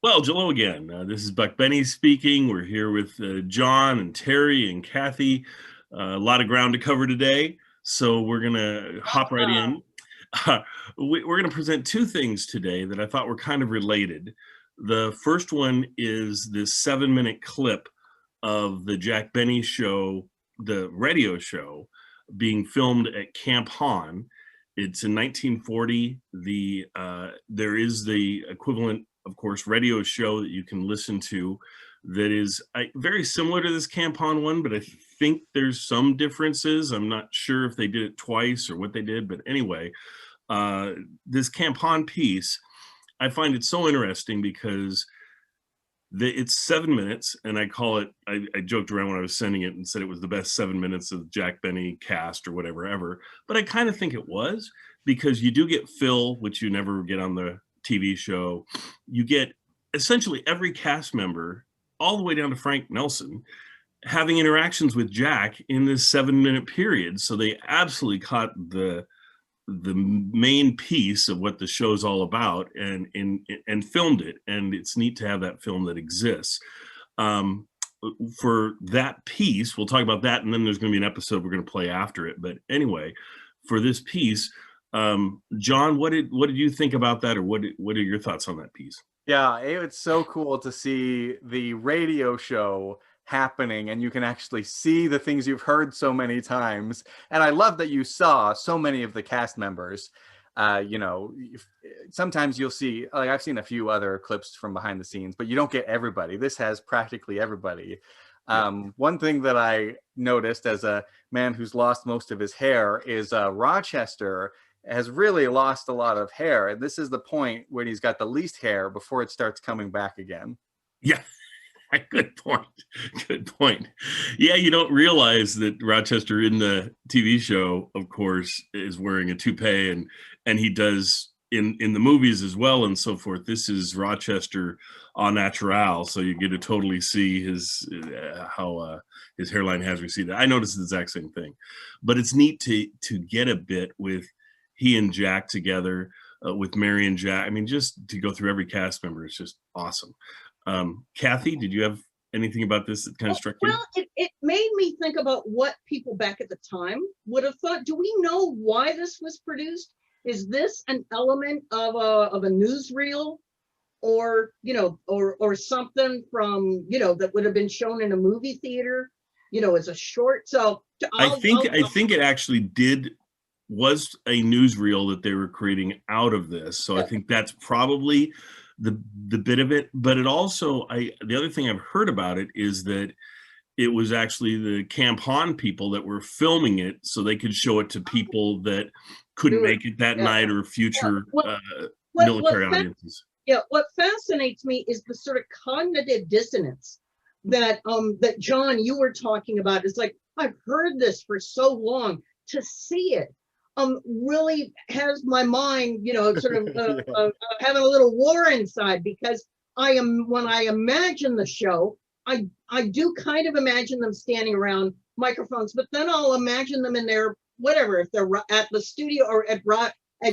Well, hello again. This is Buck Benny speaking. We're here with John and Terry and Kathy. A lot of ground to cover today, so we're going to hop right in. Uh, we're going to present two things today that I thought were kind of related. The first one is this 7-minute clip of the Jack Benny show, the radio show, being filmed at Camp Hahn. It's in 1940. There is the equivalent, of course, radio show that you can listen to that is very similar to this Camp Hahn one, but I think there's some differences. I'm not sure if they did it twice or what they did, but anyway, this Camp Hahn piece, I find it so interesting because it's 7 minutes, and I call it, I joked around when I was sending it and said it was the best 7 minutes of Jack Benny cast or whatever ever, but I kind of think it was, because you do get Phil, which you never get on the TV show. You get essentially every cast member, all the way down to Frank Nelson, having interactions with Jack in this 7-minute period. So they absolutely caught the main piece of what the show's all about and filmed it. And it's neat to have that film that exists. For that piece, we'll talk about that, and then there's going to be an episode we're going to play after it. But anyway, for this piece, John, what did you think about that, or what are your thoughts on that piece? Yeah, it's so cool to see the radio show happening, and you can actually see the things you've heard so many times. And I love that you saw so many of the cast members. Sometimes you'll see, like I've seen a few other clips from behind the scenes, but you don't get everybody. This has practically everybody. One thing that I noticed as a man who's lost most of his hair is Rochester has really lost a lot of hair. And this is the point when he's got the least hair before it starts coming back again. Yeah. Good point. Good point. Yeah, you don't realize that Rochester in the TV show, of course, is wearing a toupee, and he does in the movies as well and so forth. This is Rochester au natural, so you get to totally see how his hairline has receded. I noticed the exact same thing, but it's neat to get a bit with he and Jack together, with Mary and Jack. I mean, just to go through every cast member is just awesome. Kathy, did you have anything about this that kind of struck you? Well, it made me think about what people back at the time would have thought. Do we know why this was produced? Is this an element of a newsreel, or or something from that would have been shown in a movie theater, as a short? So I think it actually was a newsreel that they were creating out of this. So I think that's probably the bit of it. But it also, the other thing I've heard about it is that it was actually the Camp Hahn people that were filming it so they could show it to people that couldn't make it that night, or future military audiences. Yeah, what fascinates me is the sort of cognitive dissonance that that John, you were talking about. It's like, I've heard this for so long. To see it really has my mind, sort of having a little war inside, because when I imagine the show, I do kind of imagine them standing around microphones, but then I'll imagine them in their whatever, if they're at the studio or at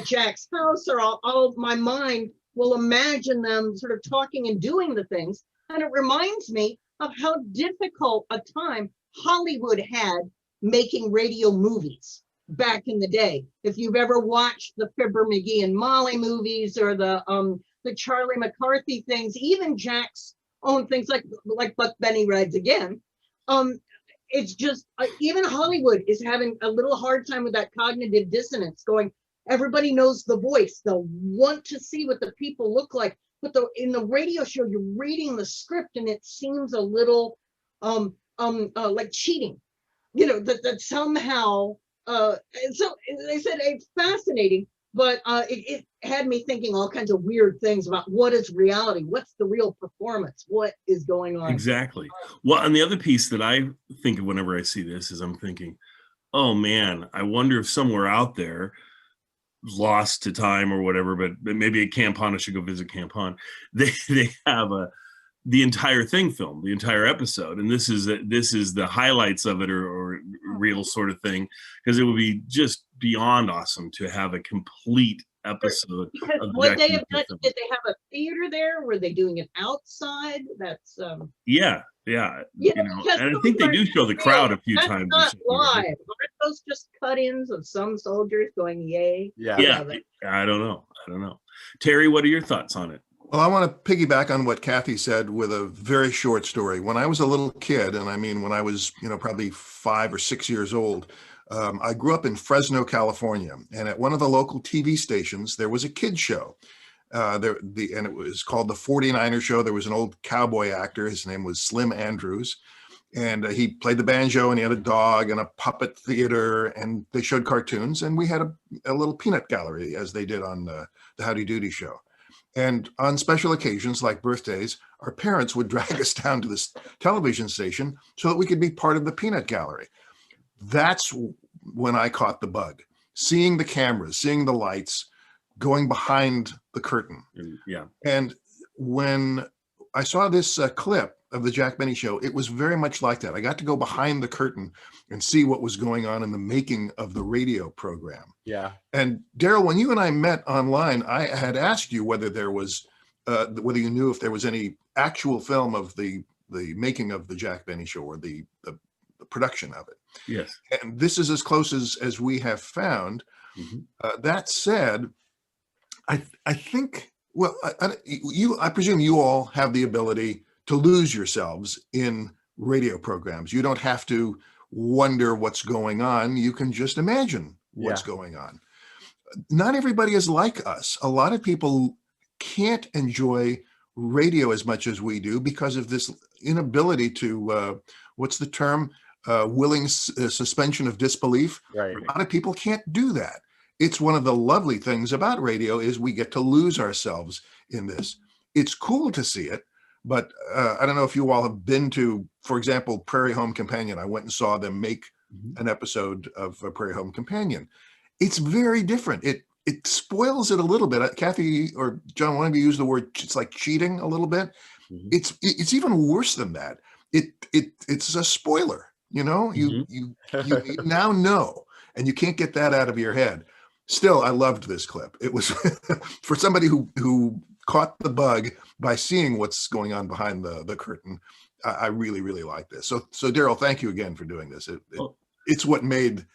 Jack's house, or my mind will imagine them sort of talking and doing the things. And it reminds me of how difficult a time Hollywood had making radio movies back in the day. If you've ever watched the Fibber McGee and Molly movies, or the Charlie McCarthy things, even Jack's own things like Buck Benny Rides Again, it's just even Hollywood is having a little hard time with that cognitive dissonance. Going, everybody knows the voice, they'll want to see what the people look like, but in the radio show you're reading the script and it seems a little like cheating, that somehow. So they said it's fascinating, but it had me thinking all kinds of weird things about what is reality, what's the real performance, what is going on. Exactly. Well, and the other piece that I think of whenever I see this is I'm thinking, oh man, I wonder if somewhere out there, lost to time or whatever, but maybe at Camp Hahn, I should go visit Camp Hahn. They have the entire thing filmed, the entire episode, and this is the highlights of it, or real sort of thing, because it would be just beyond awesome to have a complete episode Because of the what Jack they Benny have done, Show. did they have a theater there? Were they doing it outside? That's Yeah, you know, because and I those think they aren't do show the real. crowd a few That's times. or not something. live. Aren't those just cut-ins of some soldiers going yay? Yeah, I don't know. Terry, what are your thoughts on it? Well, I want to piggyback on what Kathy said with a very short story. When I was a little kid, and I mean when I was, probably 5 or 6 years old, I grew up in Fresno, California, and at one of the local TV stations, there was a kid show. And it was called the 49er Show. There was an old cowboy actor. His name was Slim Andrews, and he played the banjo, and he had a dog and a puppet theater, and they showed cartoons, and we had a little peanut gallery, as they did on the Howdy Doody show. And on special occasions like birthdays, our parents would drag us down to this television station so that we could be part of the peanut gallery. That's when I caught the bug, seeing the cameras, seeing the lights, going behind the curtain. Yeah. And when I saw this clip of the Jack Benny Show, it was very much like that. I got to go behind the curtain and see what was going on in the making of the radio program. Yeah. And Daryl, when you and I met online, I had asked you whether there was, whether you knew if there was any actual film of the making of the Jack Benny Show or the production of it. Yes. And this is as close as we have found. Mm-hmm. That said, I think, well, I presume you all have the ability to lose yourselves in radio programs. You don't have to wonder what's going on. You can just imagine what's going on. Not everybody is like us. A lot of people can't enjoy radio as much as we do because of this inability to, what's the term? Willing suspension of disbelief. Right. A lot of people can't do that. It's one of the lovely things about radio is we get to lose ourselves in this. It's cool to see it, but I don't know if you all have been to, for example, Prairie Home Companion. I went and saw them make an episode of Prairie Home Companion. It's very different. It spoils it a little bit. Kathy or John, one of you used the word, it's like cheating a little bit. Mm-hmm. It's even worse than that. It's a spoiler. You now know, and you can't get that out of your head. Still, I loved this clip. It was for somebody who caught the bug by seeing what's going on behind the curtain. I really, really like this. So Daryl, thank you again for doing this. It's what made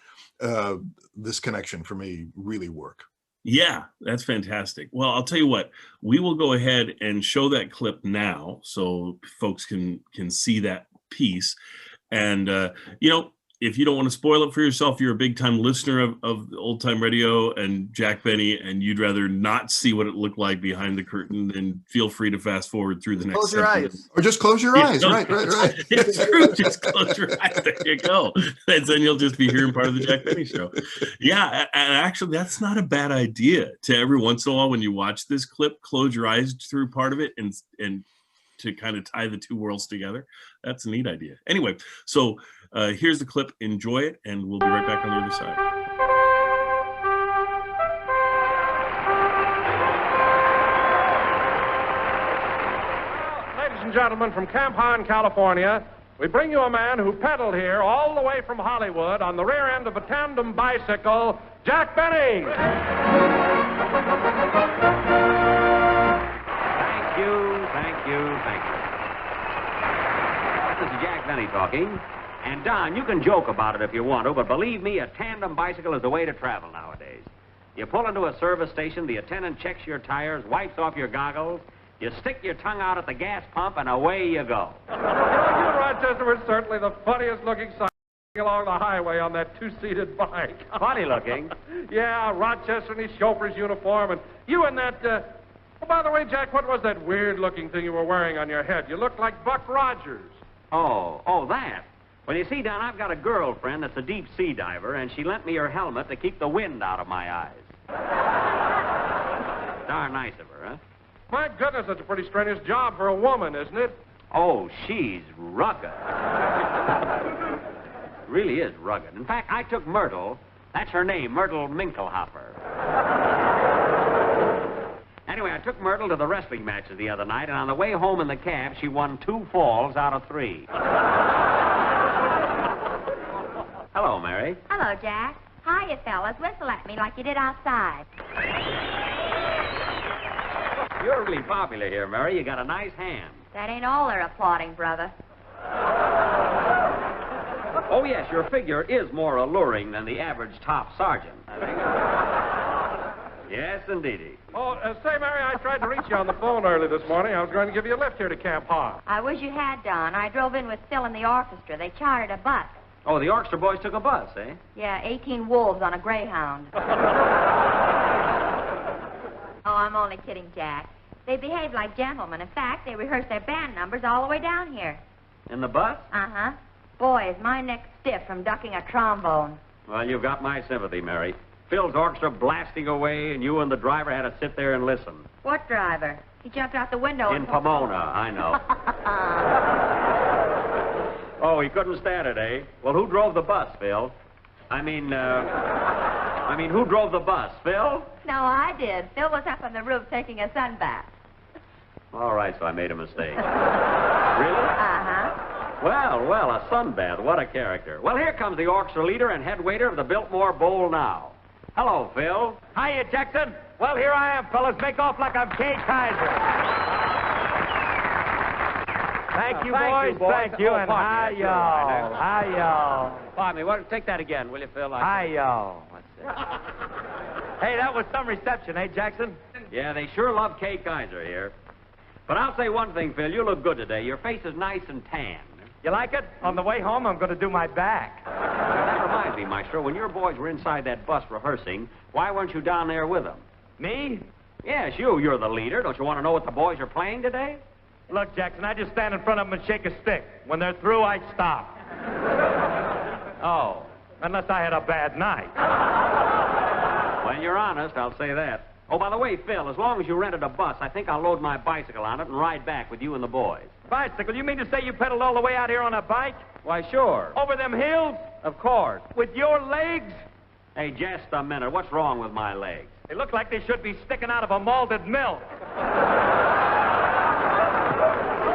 this connection for me really work. Yeah, that's fantastic. Well, I'll tell you what, we will go ahead and show that clip now so folks can see that piece. And, if you don't want to spoil it for yourself, you're a big time listener of old time radio and Jack Benny, and you'd rather not see what it looked like behind the curtain, then feel free to fast forward through the next. Close your eyes. Or just close your eyes. Right. It's true. Just close your eyes. There you go. And then you'll just be hearing part of the Jack Benny Show. Yeah. And actually, that's not a bad idea to every once in a while when you watch this clip, close your eyes through part of it and to kind of tie the two worlds together. That's a neat idea. Anyway, so here's the clip. Enjoy it, and we'll be right back on the other side. Well, ladies and gentlemen, from Camp Hahn, California, we bring you a man who pedaled here all the way from Hollywood on the rear end of a tandem bicycle, Jack Benny. Thank you. This is Jack Benny talking. And Don, you can joke about it if you want to, but believe me, a tandem bicycle is the way to travel nowadays. You pull into a service station, the attendant checks your tires, wipes off your goggles, you stick your tongue out at the gas pump, and away you go. You and Rochester were certainly the funniest looking sight along the highway on that two-seated bike. Funny looking? Yeah, Rochester in his chauffeur's uniform, and you in that... Oh, by the way, Jack, what was that weird-looking thing you were wearing on your head? You looked like Buck Rogers. Oh, that. Well, you see, Don, I've got a girlfriend that's a deep-sea diver, and she lent me her helmet to keep the wind out of my eyes. Darn nice of her, huh? My goodness, that's a pretty strenuous job for a woman, isn't it? Oh, she's rugged. Really is rugged. In fact, I took Myrtle. That's her name, Myrtle Minkelhopper. Anyway, I took Myrtle to the wrestling matches the other night, and on the way home in the cab, she won 2 falls out of 3. Hello, Mary. Hello, Jack. Hiya, fellas. Whistle at me like you did outside. You're really popular here, Mary. You got a nice hand. That ain't all they're applauding, brother. Oh, yes, your figure is more alluring than the average top sergeant, I think. Yes, indeedy. Oh, say, Mary, I tried to reach you on the phone early this morning. I was going to give you a lift here to Camp Hahn. I wish you had, Don. I drove in with Phil and the orchestra. They chartered a bus. Oh, the orchestra boys took a bus, eh? Yeah, 18 wolves on a Greyhound. Oh, I'm only kidding, Jack. They behaved like gentlemen. In fact, they rehearsed their band numbers all the way down here. In the bus? Uh-huh. Boy, is my neck stiff from ducking a trombone. Well, you've got my sympathy, Mary. Phil's orchestra blasting away, and you and the driver had to sit there and listen. What driver? He jumped out the window. In Pomona, I know. Oh, he couldn't stand it, eh? Well, who drove the bus, Phil? I mean, who drove the bus? Phil? No, I did. Phil was up on the roof taking a sun bath. All right, so I made a mistake. Really? Uh-huh. Well, a sunbath. What a character. Well, here comes the orchestra leader and head waiter of the Biltmore Bowl now. Hello, Phil. Hiya, Jackson. Well, here I am, fellas. Make off like I'm Kay Kaiser. Thank you, boys. Thank you. And hi, y'all. Hi, y'all. Pardon me. Take that again, will you, Phil? Hi, y'all. Hey, that was some reception, eh, Jackson? Yeah, they sure love Kay Kaiser here. But I'll say one thing, Phil. You look good today. Your face is nice and tan. You like it? On the way home, I'm going to do my back. That reminds me, Maestro, when your boys were inside that bus rehearsing, why weren't you down there with them? Me? Yes, you. You're the leader. Don't you want to know what the boys are playing today? Look, Jackson, I just stand in front of them and shake a stick. When they're through, I stop. Oh. Unless I had a bad night. When you're honest, I'll say that. Oh, by the way, Phil, as long as you rented a bus, I think I'll load my bicycle on it and ride back with you and the boys. Bicycle? You mean to say you pedaled all the way out here on a bike? Why, sure. Over them hills? Of course. With your legs? Hey, just a minute. What's wrong with my legs? They look like they should be sticking out of a malted milk.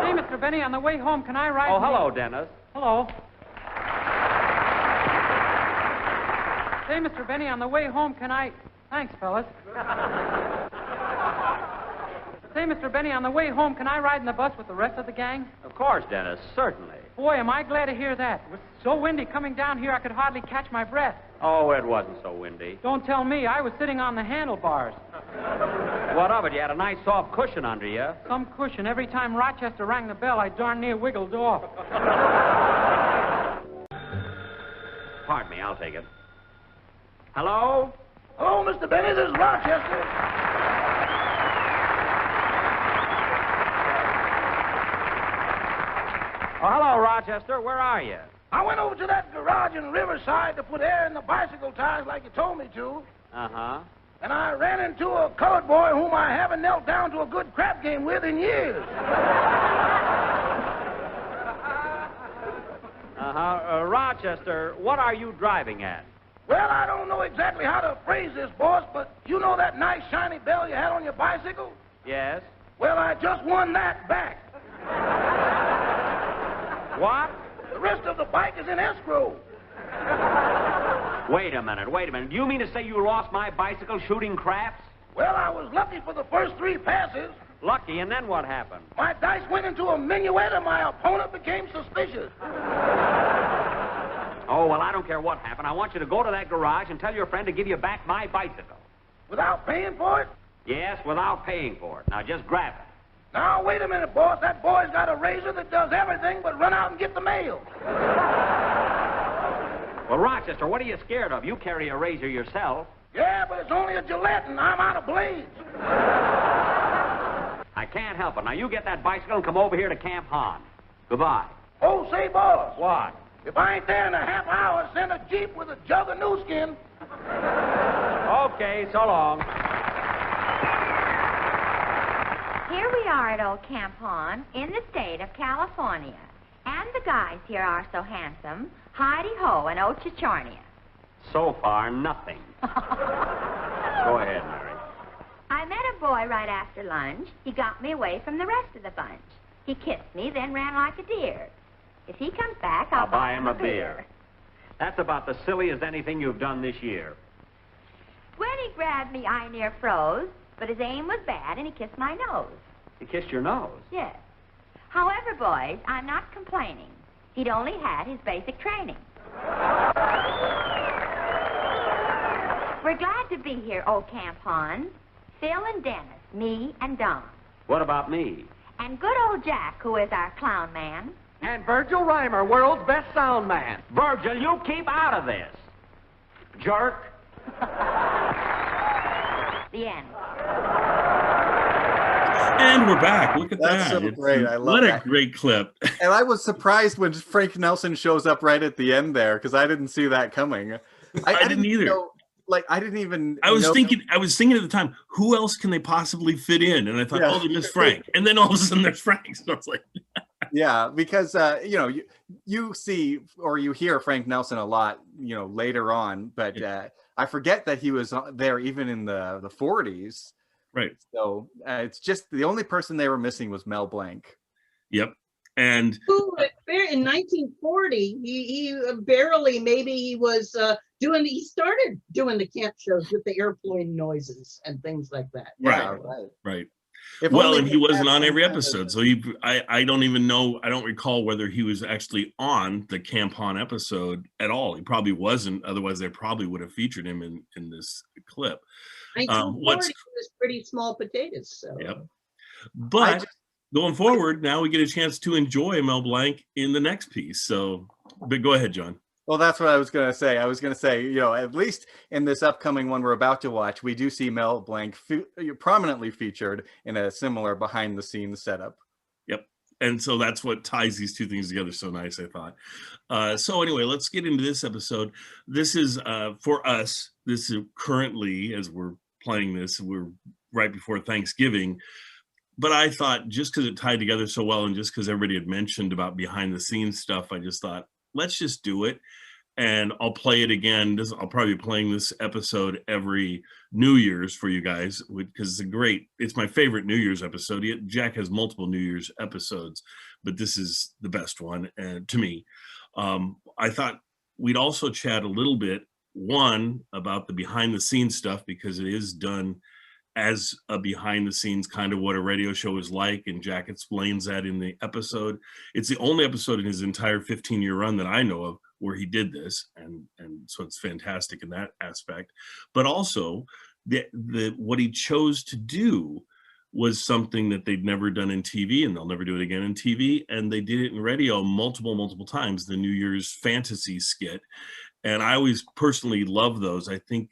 Hey, Mr. Benny, on the way home, can I ride... Oh, hello, Dennis. Hello. Hey, Mr. Benny, on the way home, can I... Thanks, fellas. Say, Mr. Benny, on the way home, can I ride in the bus with the rest of the gang? Of course, Dennis, certainly. Boy, am I glad to hear that. It was so windy coming down here, I could hardly catch my breath. Oh, it wasn't so windy. Don't tell me. I was sitting on the handlebars. What of it? You had a nice soft cushion under you. Some cushion. Every time Rochester rang the bell, I darn near wiggled off. Pardon me, I'll take it. Hello? Hello, Mr. Benny. This is Rochester. Oh, hello, Rochester. Where are you? I went over to that garage in Riverside to put air in the bicycle tires like you told me to. Uh-huh. And I ran into a colored boy whom I haven't knelt down to a good crap game with in years. Uh-huh. Rochester, what are you driving at? Well, I don't know exactly how to phrase this, boss, but you know that nice shiny bell you had on your bicycle? Yes. Well, I just won that back. What? The rest of the bike is in escrow. Wait a minute. Do you mean to say you lost my bicycle shooting craps? Well, I was lucky for the first 3 passes. Lucky, and then what happened? My dice went into a minuet and my opponent became suspicious. Oh, well, I don't care what happened. I want you to go to that garage and tell your friend to give you back my bicycle. Without paying for it? Yes, without paying for it. Now, just grab it. Now, wait a minute, boss. That boy's got a razor that does everything but run out and get the mail. Well, Rochester, what are you scared of? You carry a razor yourself. Yeah, but it's only a Gillette and I'm out of blades. I can't help it. Now, you get that bicycle and come over here to Camp Hahn. Goodbye. Oh, say, boss. What? If I ain't there in a half hour, send a Jeep with a jug of new skin. Okay, so long. Here we are at old Camp Hahn in the state of California. And the guys here are so handsome. Heidi-ho and Ochachornia. So far, nothing. Go ahead, Mary. I met a boy right after lunch. He got me away from the rest of the bunch. He kissed me, then ran like a deer. If he comes back, I'll buy him a beer. That's about the silliest anything you've done this year. When he grabbed me, I near froze, but his aim was bad and he kissed my nose. He kissed your nose? Yes. However, boys, I'm not complaining. He'd only had his basic training. We're glad to be here, old Camp Hahn. Phil and Dennis, me and Don. What about me? And good old Jack, who is our clown man. And Virgil Reimer, world's best sound man. Virgil, you keep out of this. Jerk. The end. And we're back. Look at That's that. so great. I love what that. a great clip. And I was surprised when Frank Nelson shows up right at the end there because I didn't see that coming. I didn't either. Know, like I didn't even. I was thinking at the time, who else can they possibly fit in? And I thought, oh, they missed Frank. And then all of a sudden there's Frank. So I was like, yeah, because you see or you hear Frank Nelson a lot, later on, but I forget that he was there even in the 40s. Right. So it's just the only person they were missing was Mel Blanc. Yep. And who in 1940 he barely, maybe he was he started doing the camp shows with the airplane noises and things like that. Right. If well, only and he wasn't on every episode, so I don't even know. I don't recall whether he was actually on the Camp Hahn episode at all. He probably wasn't. Otherwise, they probably would have featured him in this clip. 1940 was pretty small potatoes. So. Yep. But going forward, now we get a chance to enjoy Mel Blanc in the next piece. So, but go ahead, John. Well, that's what I was going to say. I was going to say, at least in this upcoming one we're about to watch, we do see Mel Blanc prominently featured in a similar behind-the-scenes setup. Yep. And so that's what ties these two things together so nice, I thought. So anyway, let's get into this episode. This is, for us, this is currently, as we're playing this, we're right before Thanksgiving. But I thought just because it tied together so well and just because everybody had mentioned about behind-the-scenes stuff, I just thought, let's just do it. And I'll play it again. I'll probably be playing this episode every New Year's for you guys because it's my favorite New Year's episode. Jack has multiple New Year's episodes, but this is the best one to me. I thought we'd also chat a little bit, one, about the behind the scenes stuff because it is done as a behind the scenes kind of what a radio show is like. And Jack explains that in the episode. It's the only episode in his entire 15-year run that I know of where he did this. And so it's fantastic in that aspect. But also what he chose to do was something that they'd never done in TV and they'll never do it again in TV. And they did it in radio multiple times, the New Year's fantasy skit. And I always personally love those. I think,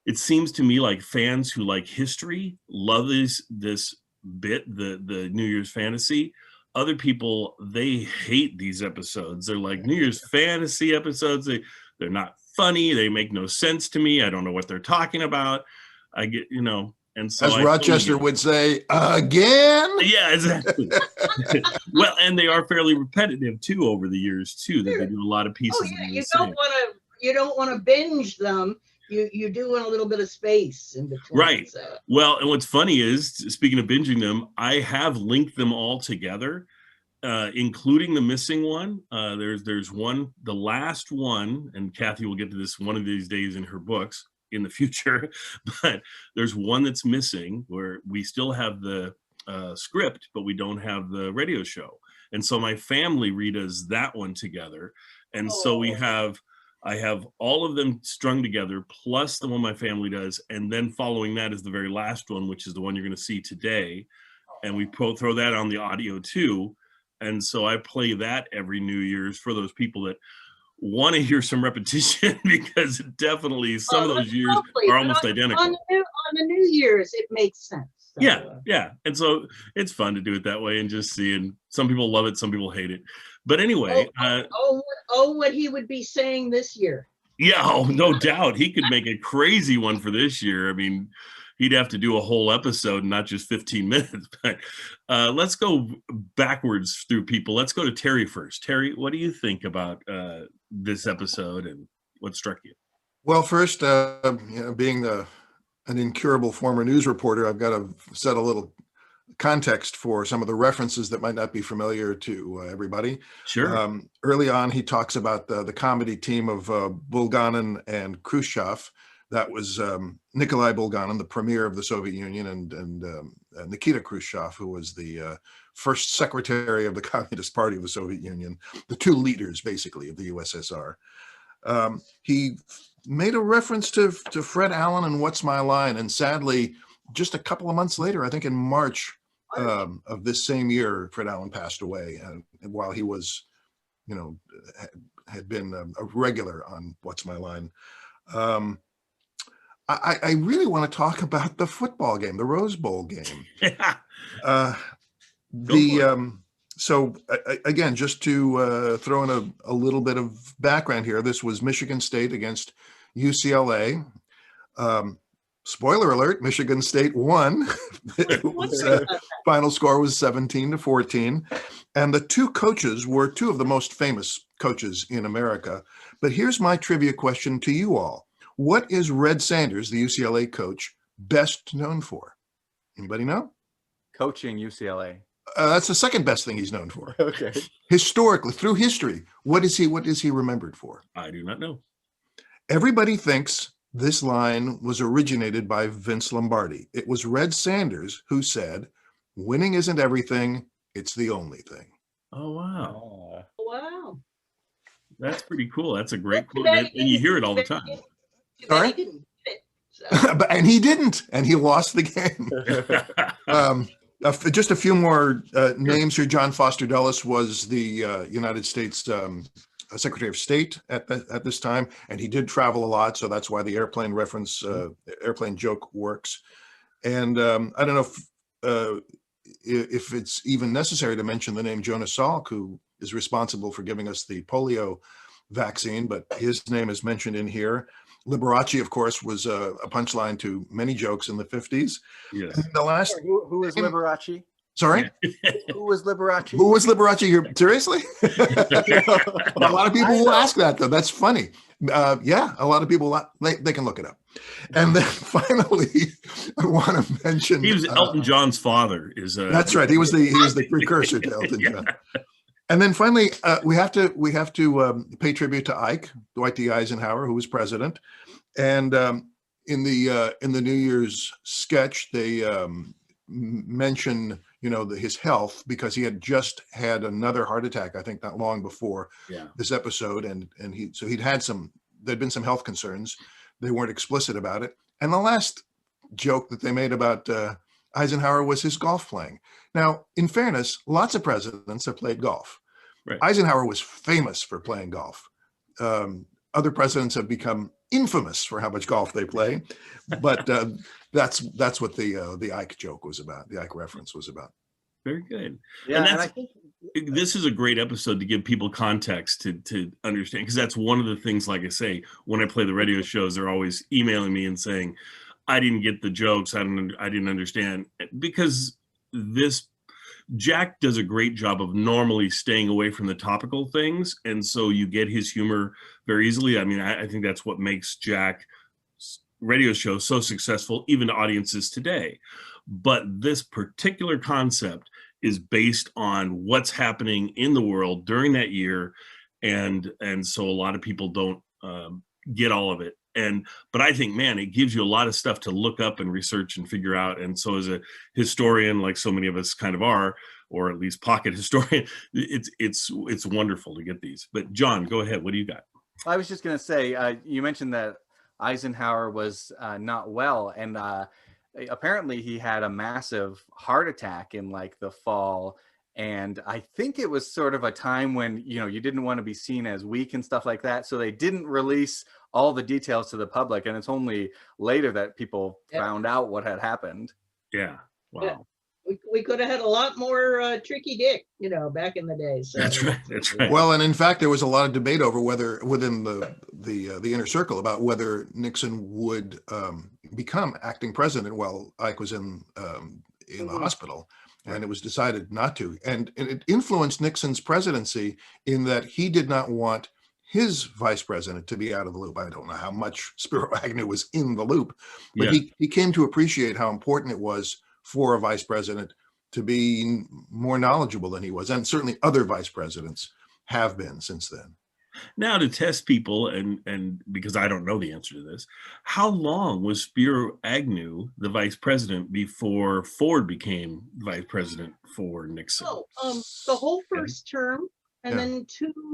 it seems to me like fans who like history love this bit, the New Year's fantasy. Other people, they hate these episodes. They're like, New Year's fantasy episodes, they're not funny. They make no sense to me. I don't know what they're talking about. I get, and so as Rochester would say, again. Yeah, exactly. Well, and they are fairly repetitive too over the years too. That they do a lot of pieces. Oh yeah, you don't want to binge them. You do want a little bit of space in between. Right. So. Well, and what's funny is, speaking of binging them, I have linked them all together, including the missing one. There's one, the last one, and Kathy will get to this one of these days in her books in the future, but there's one that's missing where we still have the script, but we don't have the radio show. And so my family redoes that one together. And so I have all of them strung together, plus the one my family does. And then following that is the very last one, which is the one you're going to see today. And we throw that on the audio too. And so I play that every New Year's for those people that want to hear some repetition because definitely some of those years are almost identical. On the New Year's, it makes sense. So. Yeah. And so it's fun to do it that way and just see. And some people love it, some people hate it. But anyway. What he would be saying this year. Yeah, no doubt. He could make a crazy one for this year. I mean, he'd have to do a whole episode, not just 15 minutes. But let's go backwards through people. Let's go to Terry first. Terry, what do you think about this episode and what struck you? Well, first, being an incurable former news reporter, I've got to set a little context for some of the references that might not be familiar to everybody. Sure. Early on, he talks about the comedy team of Bulganin and Khrushchev, That was Nikolai Bulganin, the premier of the Soviet Union, and Nikita Khrushchev, who was the first secretary of the Communist Party of the Soviet Union, the two leaders, basically, of the USSR. He made a reference to Fred Allen and What's My Line, and sadly, just a couple of months later, I think in March of this same year, Fred Allen passed away, while he was, had been a regular on What's My Line. I really want to talk about the football game, the Rose Bowl game. So again, just to throw in a little bit of background here, this was Michigan State against UCLA. Spoiler alert, Michigan State won. Final score was 17-14. And the two coaches were two of the most famous coaches in America. But here's my trivia question to you all. What is Red Sanders, the UCLA coach, best known for? Anybody know? Coaching UCLA. That's the second best thing he's known for. Okay. Historically, through history, what is he remembered for? I do not know. Everybody thinks this line was originated by Vince Lombardi. It was Red Sanders who said, "Winning isn't everything, it's the only thing." Oh, wow. Wow. That's pretty cool. That's a great quote. And you hear it all the time. Sorry? And he didn't, and he lost the game. Just a few more names here. John Foster Dulles was the United States Secretary of State at this time, and he did travel a lot, so that's why the airplane reference, airplane joke works. And I don't know if it's even necessary to mention the name Jonas Salk, who is responsible for giving us the polio vaccine, but his name is mentioned in here. Liberace, of course, was a punchline to many jokes in the 50s. Yes. And the last, who is Liberace? Sorry? Who was Liberace? Who was Liberace here? Seriously? A lot of people will ask that, though. That's funny. Yeah, a lot of people, they can look it up. And then finally, I want to mention... He was Elton John's father. That's right. He was the precursor to Elton John. And then finally, we have to pay tribute to Ike, Dwight D. Eisenhower, who was president. And in the New Year's sketch, they mention his health, because he had just had another heart attack, I think not long before this episode, and there'd been some health concerns. They weren't explicit about it. And the last joke that they made about Eisenhower was his golf playing. Now, in fairness, lots of presidents have played golf. Right. Eisenhower was famous for playing golf. Other presidents have become infamous for how much golf they play, but that's what the Ike joke was about. The Ike reference was about. Very good. Yeah, and I think this is a great episode to give people context to understand, because that's one of the things, like I say, when I play the radio shows, they're always emailing me and saying, I didn't get the jokes. I didn't understand, because Jack does a great job of normally staying away from the topical things. And so you get his humor very easily. I mean, I think that's what makes Jack's radio show so successful, even to audiences today. But this particular concept is based on what's happening in the world during that year. And so a lot of people don't get all of it. But I think, man, it gives you a lot of stuff to look up and research and figure out. And so as a historian, like so many of us kind of are, or at least pocket historian, it's wonderful to get these. But John, go ahead. What do you got? I was just going to say, you mentioned that Eisenhower was not well, and apparently he had a massive heart attack in like the fall. And I think it was sort of a time when, you didn't want to be seen as weak and stuff like that. So they didn't release all the details to the public. And it's only later that people found out what had happened. Yeah. Wow. Yeah. We could have had a lot more tricky dick, back in the day. So. That's right. That's right. Well, and in fact, there was a lot of debate over whether within the inner circle about whether Nixon would become acting president while Ike was in the hospital. And it was decided not to. And it influenced Nixon's presidency in that he did not want his vice president to be out of the loop. I don't know how much Spiro Agnew was in the loop, but he came to appreciate how important it was for a vice president to be more knowledgeable than he was. And certainly other vice presidents have been since then. Now, to test people, and because I don't know the answer to this, how long was Spiro Agnew the vice president before Ford became vice president for Nixon? The whole first term, and Yeah. then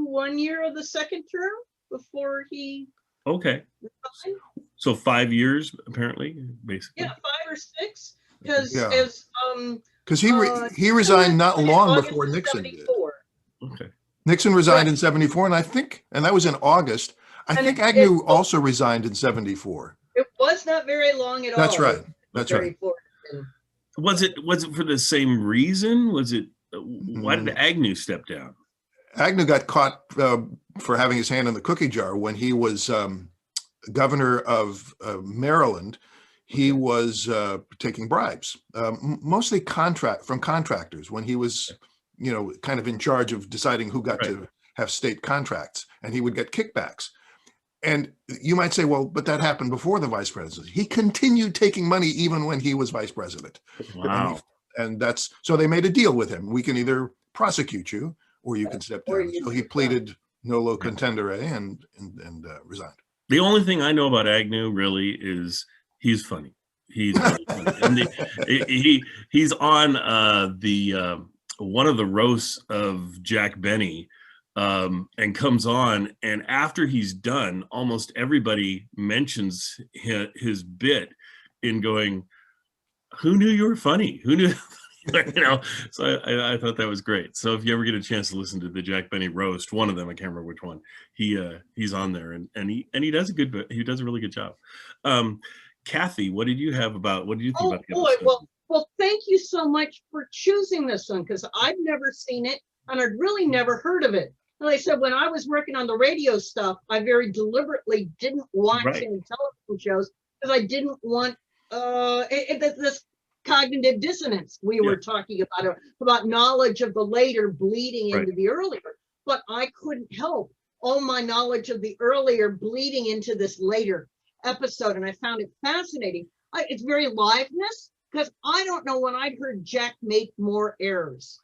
1 year of the second term before he Okay. resigned. So 5 years, apparently, basically. Yeah, 5 or 6, because Yeah. as Because he resigned not long before August of Nixon did. 74. Okay. Nixon resigned Right. in 74, and that was in August. I And think it- Agnew also resigned in 74. It was not very long at That's all. right. That's right. Was it for the same reason? Was it why did Agnew step down? Agnew got caught for having his hand in the cookie jar when he was governor of Maryland. He was taking bribes, mostly from contractors when he was, kind of in charge of deciding who got to have state contracts, and he would get kickbacks. And you might say, well, but that happened before the vice presidency. He continued taking money even when he was vice president. Wow. And so they made a deal with him. We can either prosecute you or you can step down. So he pleaded nolo contendere and resigned. The only thing I know about Agnew really is he's funny. He's really funny. And he's on the one of the roasts of Jack Benny, and comes on, and after he's done, almost everybody mentions his bit in going, "Who knew you were funny? Who knew?" So I thought that was great. So if you ever get a chance to listen to the Jack Benny roast, one of them, I can't remember which one, he's on there, and he does a really good job. Kathy, what did you think about the episode? Well, thank you so much for choosing this one, because I've never seen it and I'd really never heard of it. And like I said, when I was working on the radio stuff, I very deliberately didn't watch any television shows because I didn't want this cognitive dissonance we were talking about knowledge of the later bleeding into the earlier. But I couldn't help all my knowledge of the earlier bleeding into this later episode, and I found it fascinating. It's very liveness, because I don't know when I'd heard Jack make more errors.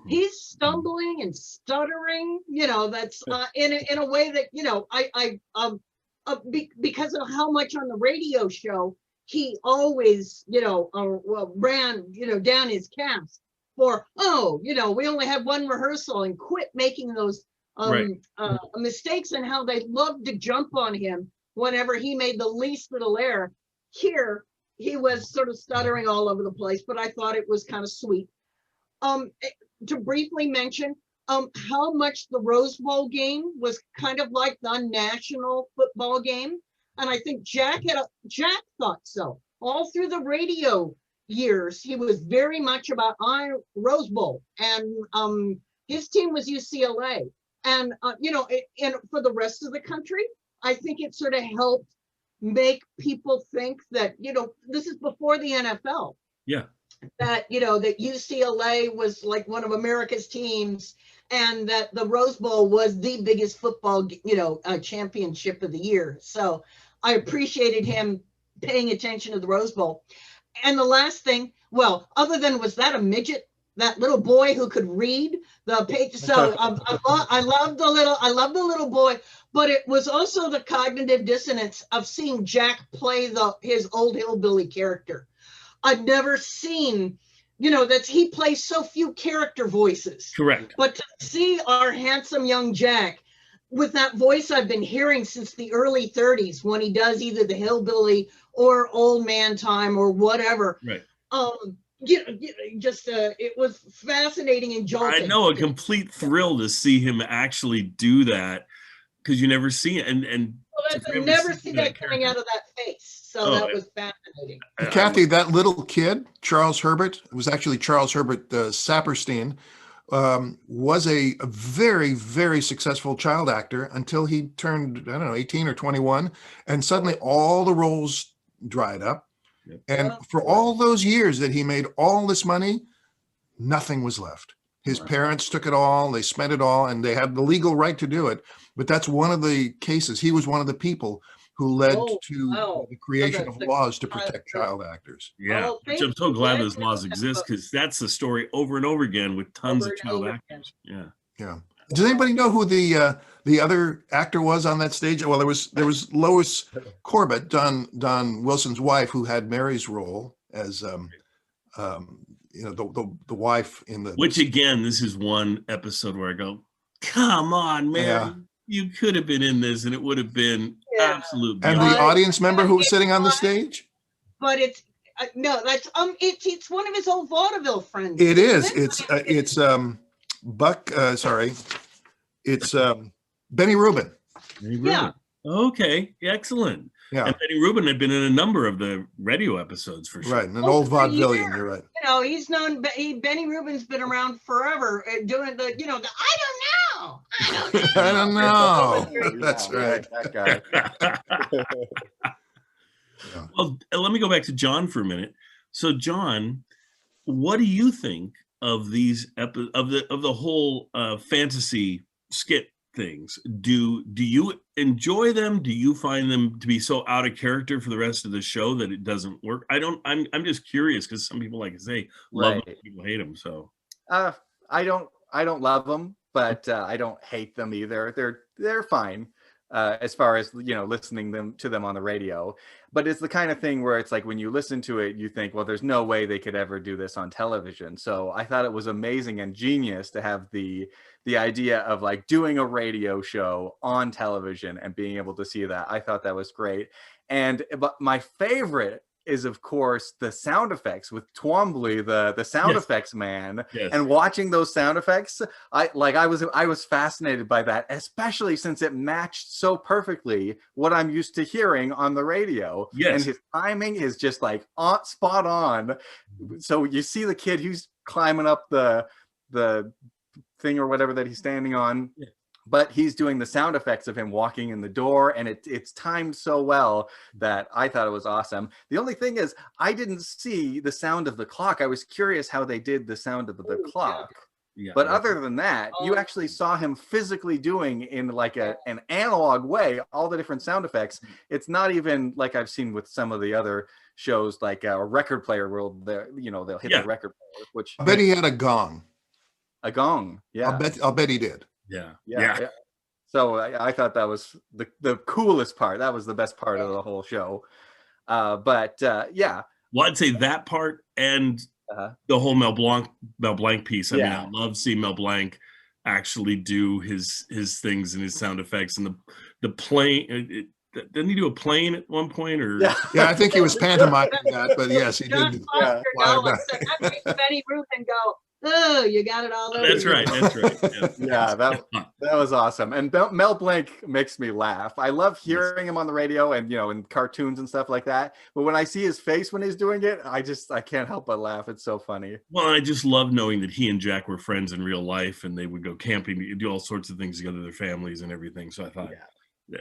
He's stumbling and stuttering, that's in a way that, because of how much on the radio show, he always, ran, down his cast for, we only had one rehearsal, and quit making those mistakes, and how they loved to jump on him whenever he made the least little error. Here, he was sort of stuttering all over the place, but I thought it was kind of sweet. To briefly mention how much the Rose Bowl game was kind of like the national football game. And I think Jack thought so. All through the radio years, he was very much about Rose Bowl, and his team was UCLA. And, and for the rest of the country, I think it sort of helped make people think that, this is before the NFL. Yeah. That, that UCLA was like one of America's teams, and that the Rose Bowl was the biggest football, championship of the year. So I appreciated him paying attention to the Rose Bowl. And the last thing, well, other than, was that a midget? That little boy who could read the page. So I love the little boy, but it was also the cognitive dissonance of seeing Jack play his old hillbilly character. I've never seen, he plays so few character voices. Correct. But to see our handsome young Jack with that voice I've been hearing since the early 30s, when he does either the hillbilly or old man time or whatever. Right. It was fascinating and jolting. I know, a complete thrill to see him actually do that, because you never see it, and never see that coming out of that face. So that was fascinating. Kathy, that little kid, Charles Herbert, it was actually Charles Herbert Saperstein, was a very, very successful child actor until he turned, 18 or 21, and suddenly all the roles dried up. And for all those years that he made all this money, nothing was left. His parents took it all, they spent it all, and they had the legal right to do it. But that's one of the cases. He was one of the people who led to the creation of laws to protect child actors. Yeah, which I'm so glad those laws exist, because that's the story over and over again with tons of child actors. Yeah. Yeah. Does anybody know who the other actor was on that stage? Well, there was Lois Corbett, Don Wilson's wife, who had Mary's role as the wife in the. Which again, this is one episode where I go, come on, Mary. Yeah. You could have been in this and it would have been absolute And beauty. the audience member who was sitting on the stage? But it's no, that's it's one of his old vaudeville friends. It is. It's Buck. Sorry, it's Benny Rubin. Yeah. Okay. Excellent. Yeah. And Benny Rubin had been in a number of the radio episodes for sure. Right. An old vaudevillian. You're right. You know, he's known. Benny Rubin's been around forever, doing the. You know, I don't know. I don't know. That's right. That guy. Well, let me go back to John for a minute. So, John, what do you think of these of the whole fantasy skit things? Do you enjoy them? Do you find them to be so out of character for the rest of the show that it doesn't work? I'm just curious because some people, like I say, love them, people hate them. So, I don't love them, but I don't hate them either. They're fine. As far as listening to them on the radio, but it's the kind of thing where it's like when you listen to it, you think, well, there's no way they could ever do this on television. So I thought it was amazing and genius to have the idea of like doing a radio show on television and being able to see that. I thought that was great. But my favorite is, of course, the sound effects with Twombly, the sound effects man, and watching those sound effects. I was fascinated by that, especially since it matched so perfectly what I'm used to hearing on the radio. Yes. And his timing is just like spot on. So you see the kid who's climbing up the thing or whatever that he's standing on. Yeah. But he's doing the sound effects of him walking in the door, and it's timed so well that I thought it was awesome. The only thing is, I didn't see the sound of the clock. I was curious how they did the sound of the clock. Yeah. But other than that, you actually saw him physically doing in like an analog way all the different sound effects. It's not even like I've seen with some of the other shows, like a record player where they'll hit the record player. Which I bet he had a gong. A gong, yeah. I'll bet he did. Yeah. So I thought that was the coolest part. That was the best part of the whole show. But yeah. Well, I'd say that part and the whole Mel Blanc piece. I mean, I love seeing Mel Blanc actually do his things and his sound effects and the plane. Didn't he do a plane at one point? Or I think he was pantomiming that, but yes, he did. That makes Benny Rubin go, oh, you got it all over. That's right. Yeah, that was awesome. And Mel Blanc makes me laugh. I love hearing him on the radio and in cartoons and stuff like that. But when I see his face when he's doing it, I can't help but laugh. It's so funny. Well, I just love knowing that he and Jack were friends in real life, and they would go camping, do all sorts of things together, their families and everything. So I thought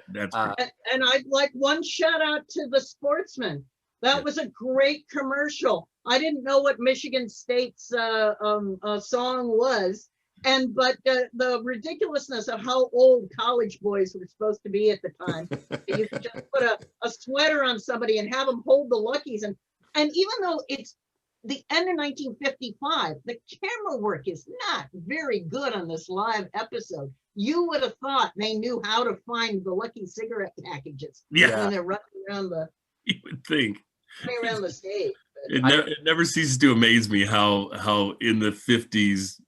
that's great. And I'd like one shout out to the Sportsman. That was a great commercial. I didn't know what Michigan State's song was, but the ridiculousness of how old college boys were supposed to be at the time. You could just put a sweater on somebody and have them hold the Luckies, and even though it's the end of 1955, the camera work is not very good on this live episode. You would have thought they knew how to find the Lucky cigarette packages when they're running around the. You would think. Around the stage. It never ceases to amaze me how in the 50s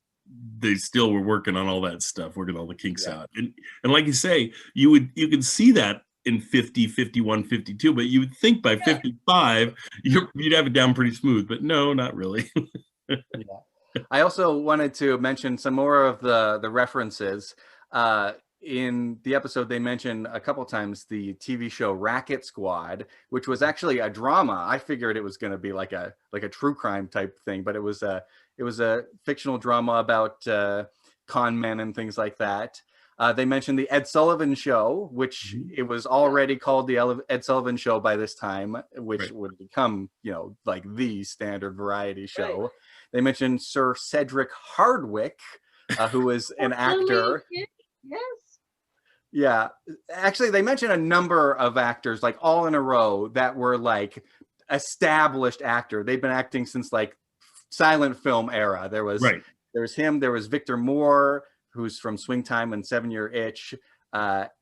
they still were working on all that stuff, working all the kinks out. And like you say, you could see that in 50, 51, 52, but you would think by 55 you'd have it down pretty smooth, but no, not really. I also wanted to mention some more of the references. In the episode, they mentioned a couple times the TV show Racket Squad, which was actually a drama. I figured it was going to be like a true crime type thing, but it was a fictional drama about con men and things like that. They mentioned the Ed Sullivan Show, which it was already called the Ed Sullivan Show by this time, which would become like the standard variety show. Right. They mentioned Sir Cedric Hardwicke, who was an actor. Yes. Yeah, actually, they mentioned a number of actors, like all in a row, that were like established actor. They've been acting since like silent film era. There was him. There was Victor Moore. who's from Swing Time and 7-Year Itch,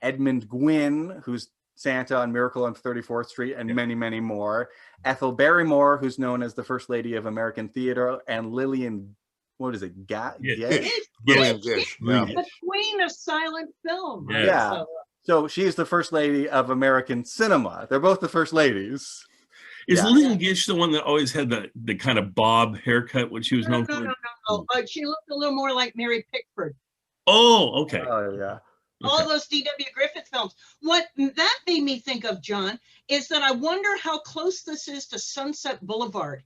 Edmund Gwynn, who's Santa on Miracle on 34th Street, and many, many more. Ethel Barrymore, who's known as the First Lady of American Theater, and Lillian, what is it? Lillian Gish. The queen of silent film. Yeah. So she's the First Lady of American cinema. They're both the First Ladies. Is Lillian Gish the one that always had the kind of bob haircut, what she was known for? No. She looked a little more like Mary Pickford. Oh, okay. Oh, yeah. All those D.W. Griffith films. What that made me think of, John, is that I wonder how close this is to Sunset Boulevard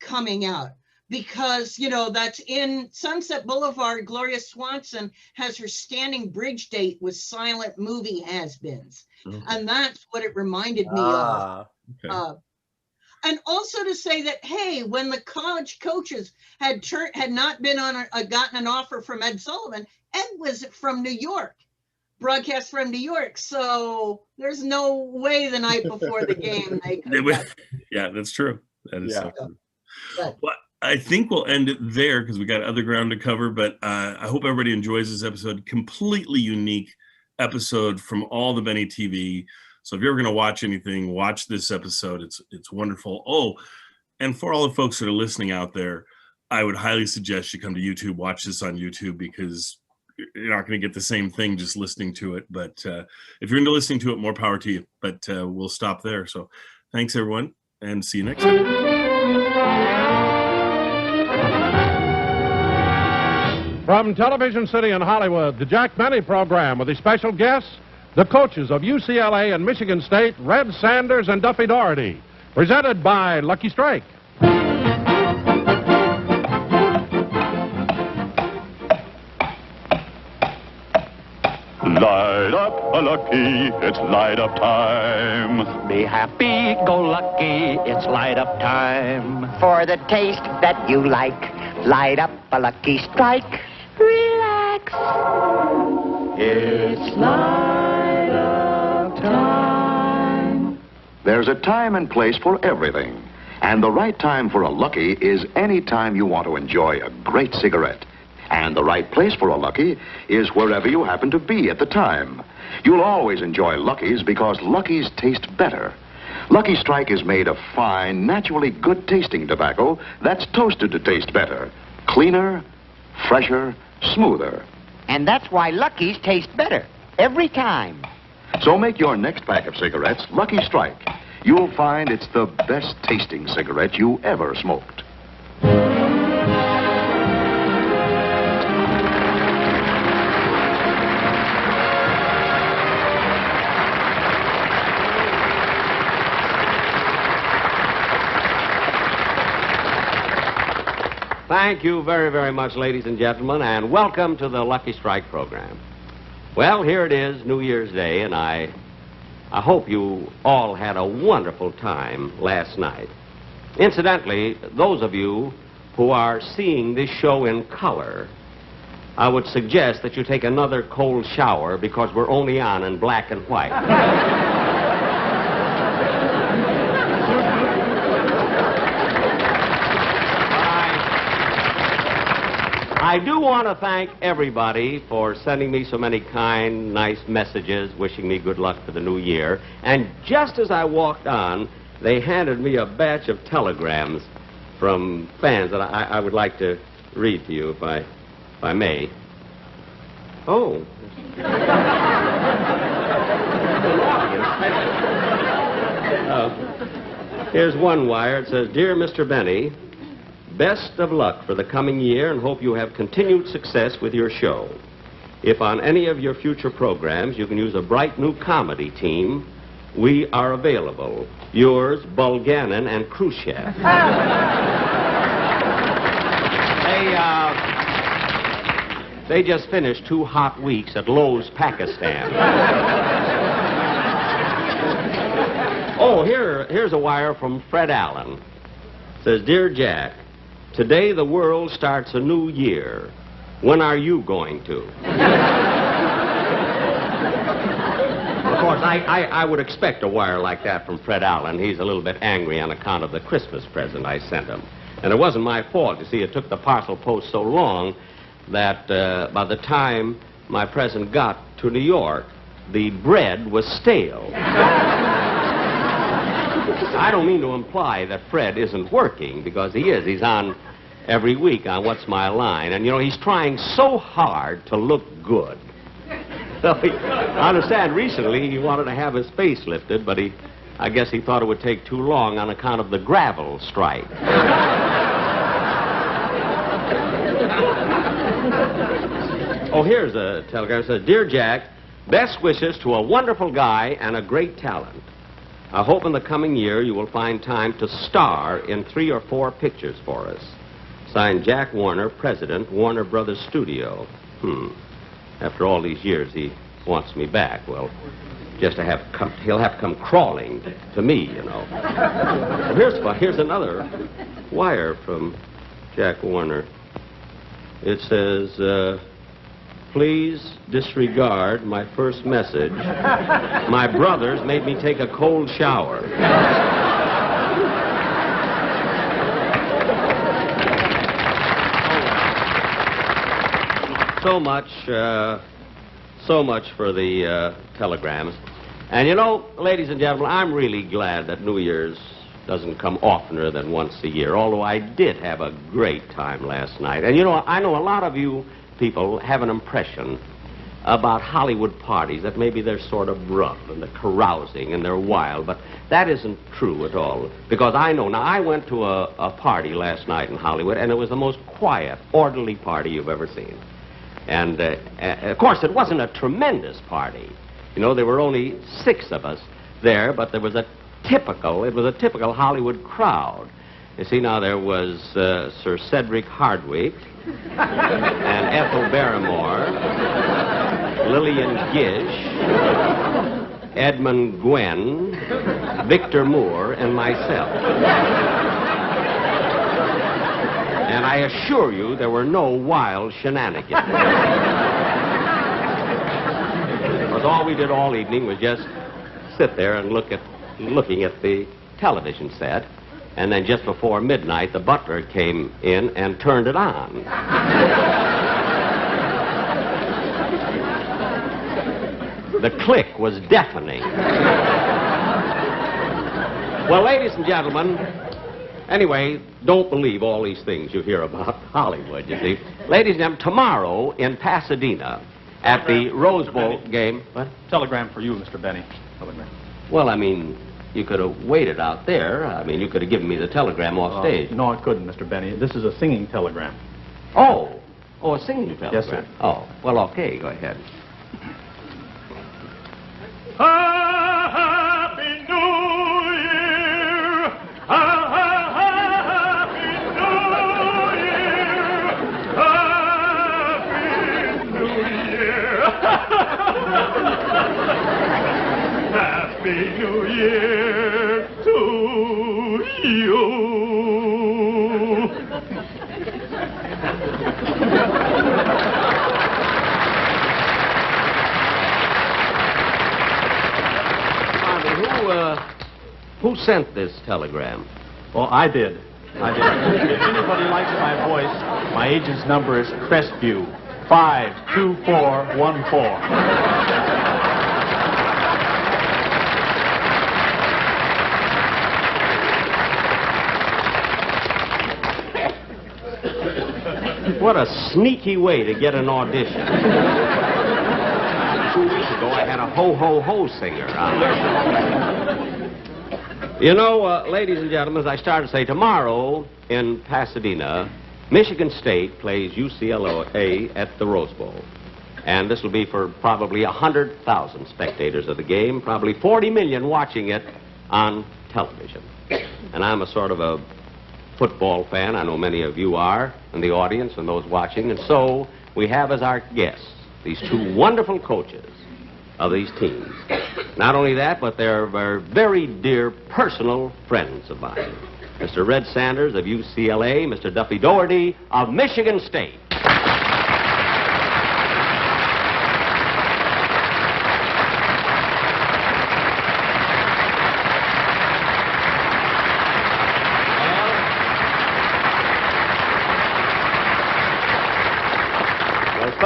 coming out. Because, that's in Sunset Boulevard, Gloria Swanson has her standing bridge date with silent movie has-beens. Okay. And that's what it reminded me of. Okay. And also to say that, hey, when the college coaches had not been gotten an offer from Ed Sullivan, Ed was from New York. Broadcast from New York, so there's no way the night before the game they could. Yeah, that's true. That is so true. Well, I think we'll end it there because we got other ground to cover. But I hope everybody enjoys this episode. Completely unique episode from all the Benny TV. So if you're ever going to watch anything, watch this episode. It's wonderful. Oh, and for all the folks that are listening out there, I would highly suggest you come to YouTube, watch this on YouTube, because you're not going to get the same thing just listening to it. But if you're into listening to it, more power to you. But we'll stop there. So thanks, everyone, and see you next time. From Television City in Hollywood, the Jack Benny program with the special guests, the coaches of UCLA and Michigan State, Red Sanders and Duffy Doherty. Presented by Lucky Strike. Light up a lucky, it's light up time. Be happy, go lucky, it's light up time. For the taste that you like, light up a Lucky Strike. Relax. It's light up time. There's a time and place for everything. And the right time for a Lucky is any time you want to enjoy a great cigarette. And the right place for a Lucky is wherever you happen to be at the time. You'll always enjoy Luckies because Luckies taste better. Lucky Strike is made of fine, naturally good-tasting tobacco that's toasted to taste better. Cleaner, fresher, smoother. And that's why Luckies taste better every time. So make your next pack of cigarettes Lucky Strike. You'll find it's the best-tasting cigarette you ever smoked. Thank you very, very much, ladies and gentlemen, and welcome to the Lucky Strike program. Well, here it is, New Year's Day, and I hope you all had a wonderful time last night. Incidentally, those of you who are seeing this show in color, I would suggest that you take another cold shower because we're only on in black and white. I do want to thank everybody for sending me so many kind, nice messages, wishing me good luck for the new year. And just as I walked on, they handed me a batch of telegrams from fans that I would like to read to you, if I may. Oh. Here's one wire. It says, "Dear Mr. Benny, best of luck for the coming year and hope you have continued success with your show. If on any of your future programs you can use a bright new comedy team, we are available. Yours, Bulganin and Khrushchev." They just finished 2 hot weeks at Lowe's, Pakistan. Oh, here's a wire from Fred Allen. It says, "Dear Jack, today the world starts a new year. When are you going to?" Of course, I would expect a wire like that from Fred Allen. He's a little bit angry on account of the Christmas present I sent him. And it wasn't my fault. You see, it took the parcel post so long that by the time my present got to New York, the bread was stale. I don't mean to imply that Fred isn't working, because he is. He's on every week on What's My Line. And, you know, he's trying so hard to look good. I understand recently he wanted to have his face lifted, but I guess he thought it would take too long on account of the gravel strike. Oh, here's a telegram. It says, "Dear Jack, best wishes to a wonderful guy and a great talent. I hope in the coming year you will find time to star in 3 or 4 pictures for us. Signed, Jack Warner, President, Warner Brothers Studio." After all these years, he wants me back. Well, he'll have to come crawling to me, you know. Well, here's another wire from Jack Warner. It says, "Please disregard my first message. My brothers made me take a cold shower." So much for the telegrams. And you know, ladies and gentlemen, I'm really glad that New Year's doesn't come oftener than once a year, although I did have a great time last night. And you know, I know a lot of you people have an impression about Hollywood parties that maybe they're sort of rough and they're carousing and they're wild, but that isn't true at all. Because I know, now I went to a party last night in Hollywood, and it was the most quiet, orderly party you've ever seen. And of course, it wasn't a tremendous party. You know, there were only 6 of us there, but it was a typical Hollywood crowd. You see, now there was Sir Cedric Hardwicke and Ethel Barrymore, Lillian Gish, Edmund Gwen, Victor Moore, and myself. And I assure you there were no wild shenanigans. Because all we did all evening was just sit there and looking at the television set. And then just before midnight, the butler came in and turned it on. The click was deafening. Well, ladies and gentlemen, anyway, don't believe all these things you hear about Hollywood, you see. Ladies and gentlemen, tomorrow in Pasadena at the Rose Bowl game... What? Telegram for you, Mr. Benny. Telegram. Well, I mean, you could have waited out there. I mean, you could have given me the telegram off stage. No, I couldn't, Mr. Benny. This is a singing telegram. Oh, a singing telegram? Yes, sir. Oh, well, okay, go ahead. Happy New Year! Happy New Year! Happy New Year! Happy New Year to you! Who sent this telegram? Well, I did. If anybody likes my voice, my agent's number is Crestview, 52414. What a sneaky way to get an audition. 2 weeks ago, I had a ho-ho-ho singer on. You know, ladies and gentlemen, as I started to say, tomorrow in Pasadena, Michigan State plays UCLA at the Rose Bowl. And this will be for probably 100,000 spectators of the game, probably 40 million watching it on television. And I'm a sort of a football fan. I know many of you are, in the audience and those watching. And so we have as our guests these 2 wonderful coaches of these teams. Not only that, but they're very dear personal friends of mine. Mr. Red Sanders of UCLA, Mr. Duffy Doherty of Michigan State.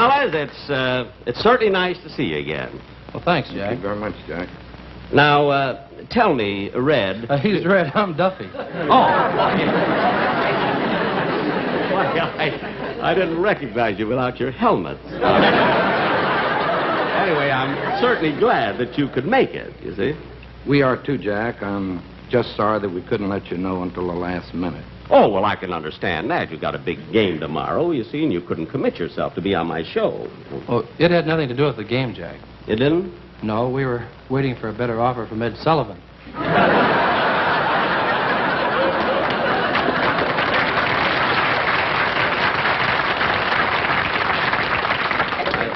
fellas, it's certainly nice to see you again. Well, thanks, Jack. Thank you very much, Jack. Now, tell me, Red. He's Red. I'm Duffy. Oh. I didn't recognize you without your helmet. Anyway, I'm certainly glad that you could make it, you see. We are too, Jack. I'm just sorry that we couldn't let you know until the last minute. Oh, well, I can understand that. You've got a big game tomorrow, you see, and you couldn't commit yourself to be on my show. Oh, it had nothing to do with the game, Jack. It didn't? No, we were waiting for a better offer from Ed Sullivan. I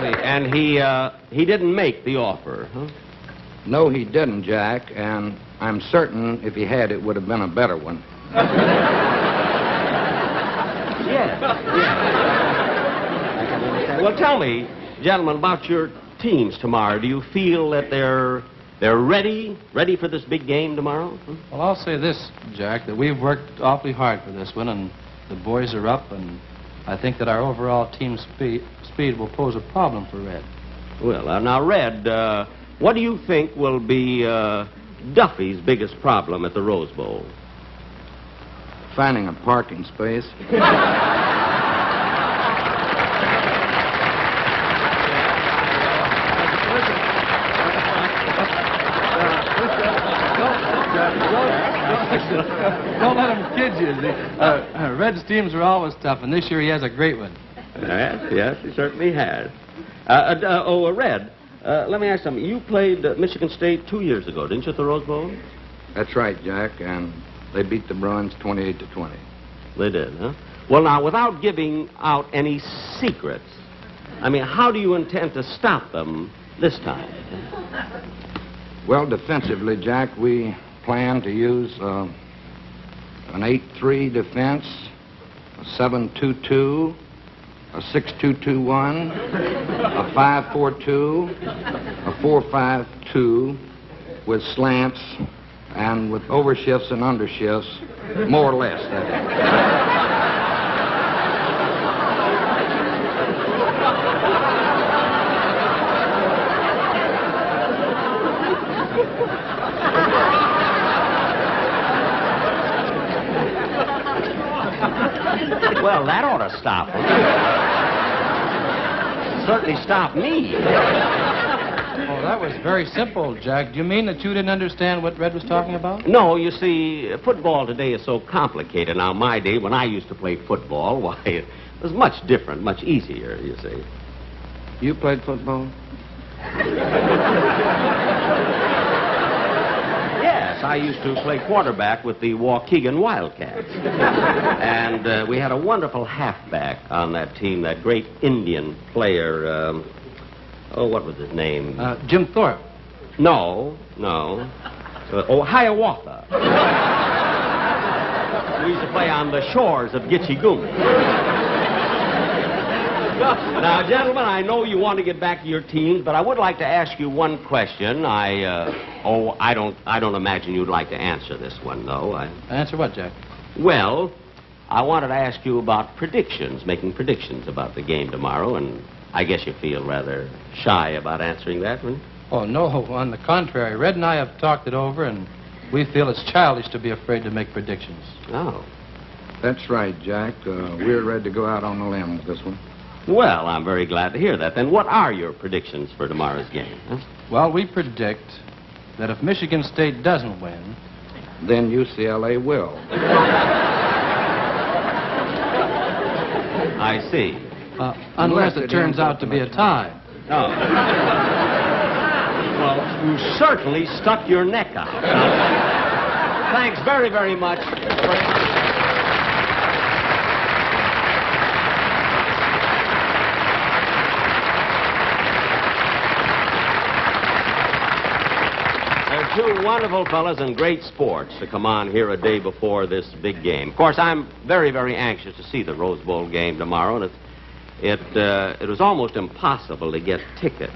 see. And he didn't make the offer, huh? No, he didn't, Jack, and I'm certain if he had, it would have been a better one. Yes. I can understand. Well, tell me, gentlemen, about your teams tomorrow. Do you feel that they're ready for this big game tomorrow? Hmm? Well, I'll say this, Jack, that we've worked awfully hard for this one, and the boys are up, and I think that our overall team speed will pose a problem for Red. Well, now, Red, what do you think will be Duffy's biggest problem at the Rose Bowl? Finding a parking space. Don't let him kid you. Red's teams are always tough, and this year he has a great one. Yes, he certainly has. Red, let me ask something. You played Michigan State 2 years ago, didn't you, at the Rose Bowl? That's right, Jack, and they beat the Bruins 28-20. They did, huh? Well, now, without giving out any secrets, I mean, how do you intend to stop them this time? Well, defensively, Jack, we plan to use an 8-3 defense, a 7-2-2, a 6-2-2-1, a 5-4-2, a 4-5-2 with slants and with overshifts and undershifts, more or less. Well, that ought to stop him. Certainly stop me. Oh, that was very simple, Jack. Do you mean that you didn't understand what Red was talking about? No, you see, football today is so complicated. Now, my day, when I used to play football, why, it was much different, much easier, you see. You played football? Yes, I used to play quarterback with the Waukegan Wildcats. And we had a wonderful halfback on that team, that great Indian player, what was his name? Jim Thorpe. No. Hiawatha. We used to play on the shores of Gitchigumi. Now, gentlemen, I know you want to get back to your teams, but I would like to ask you one question. I don't imagine you'd like to answer this one, though. Answer what, Jack? Well, I wanted to ask you about predictions, making predictions about the game tomorrow, and I guess you feel rather shy about answering that one. Oh, no, on the contrary. Red and I have talked it over, and we feel it's childish to be afraid to make predictions. Oh. That's right, Jack. We're ready to go out on a limb with this one. Well, I'm very glad to hear that. Then what are your predictions for tomorrow's game? Huh? Well, we predict that if Michigan State doesn't win, then UCLA will. I see. Unless it turns out to be a tie. Oh. Well, you certainly stuck your neck out. Thanks very, very much. Two wonderful fellas and great sports to come on here a day before this big game. Of course, I'm very, very anxious to see the Rose Bowl game tomorrow, and it was almost impossible to get tickets.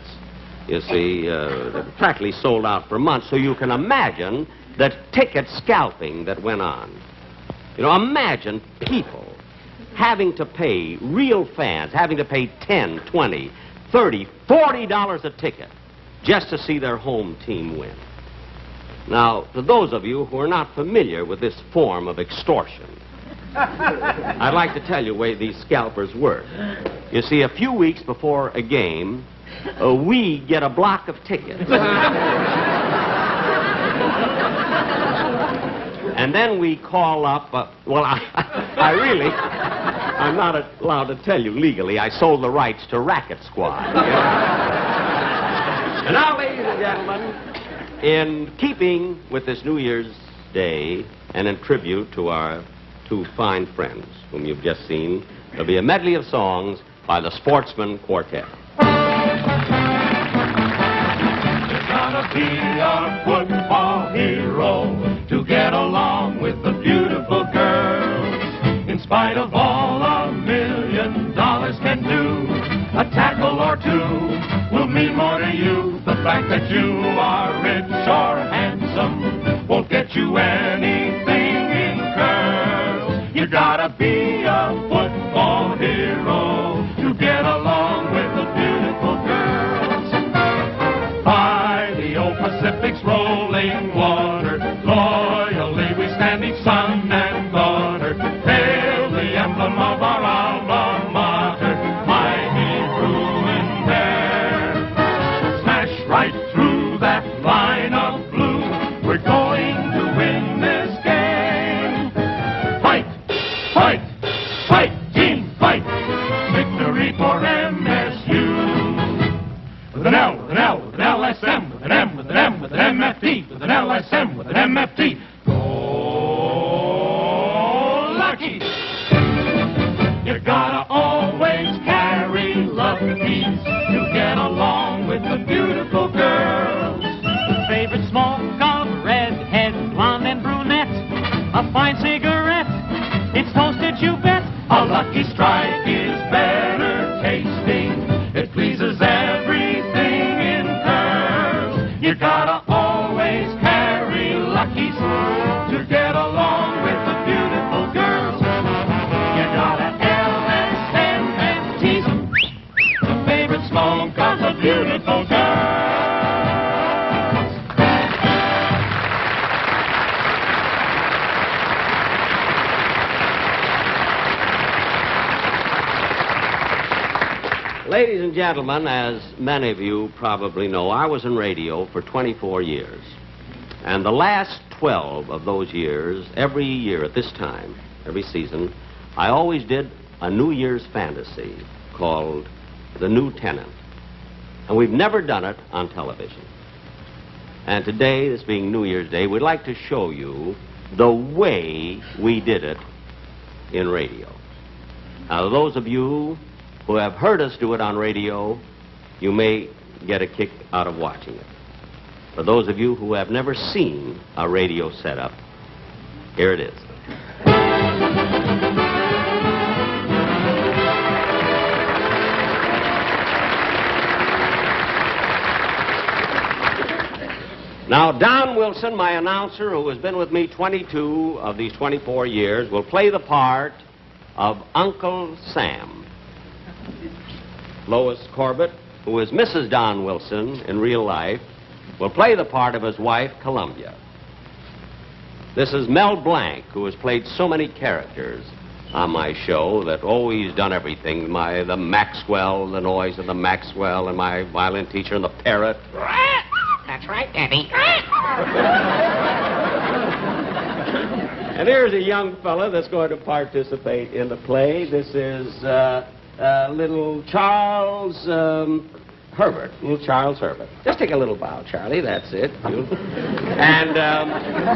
You see, they're practically sold out for months, so you can imagine the ticket scalping that went on. You know, imagine people having to pay, real fans, having to pay $10, $20, $30, $40 a ticket just to see their home team win. Now, to those of you who are not familiar with this form of extortion, I'd like to tell you the way these scalpers work. You see, a few weeks before a game, we get a block of tickets. And then we call up, I'm not allowed to tell you legally. I sold the rights to Racket Squad. And now, ladies and gentlemen, in keeping with this New Year's Day and in tribute to our two fine friends whom you've just seen, there'll be a medley of songs by the Sportsman Quartet. There's gotta be a football hero to get along with the beautiful girls. In spite of all $1 million can do, a tackle or two will mean more to you. The fact that you are rich or handsome won't get you anything in curls. You gotta be a football hero to get along with the beautiful girls. By the old Pacific's rolling water, loyally we stand each son and daughter. Hail the emblem of our alma mater, mighty Bruin Bear. Smash right through that line of blue, we're going to win this game. Fight, fight, fight, team, fight. Victory for MSU. With an L, with an L, with an LSM, with an M, with an M, with an MFT, with an LSM, with an MFT. Go Lucky! You gotta always carry Luckies to get along with the beautiful girls. Favorite smoke of redhead, blonde and brunette, a fine cigarette, it's toasted you bet. A Lucky Strike is better tasting, it pleases everything in curls. You gotta always carry Luckies to get along with the beautiful girls. You gotta LSM and tease them, the favorite smoke of the beautiful girls. Ladies and gentlemen, as many of you probably know, I was in radio for 24 years. And the last 12 of those years, every year at this time, every season, I always did a New Year's fantasy called The New Tenant. And we've never done it on television. And today, this being New Year's Day, we'd like to show you the way we did it in radio. Now, those of you who have heard us do it on radio, you may get a kick out of watching it. For those of you who have never seen a radio setup, here it is. Now, Don Wilson, my announcer, who has been with me 22 of these 24 years, will play the part of Uncle Sam. Lois Corbett, who is Mrs. Don Wilson in real life, will play the part of his wife, Columbia. This is Mel Blanc, who has played so many characters on my show that always done everything. The Maxwell, the noise of the Maxwell, and my violin teacher, and the parrot. That's right, Daddy. And here's a young fella that's going to participate in the play. This is little Charles Herbert. Little Charles Herbert. Just take a little bow, Charlie. That's it. And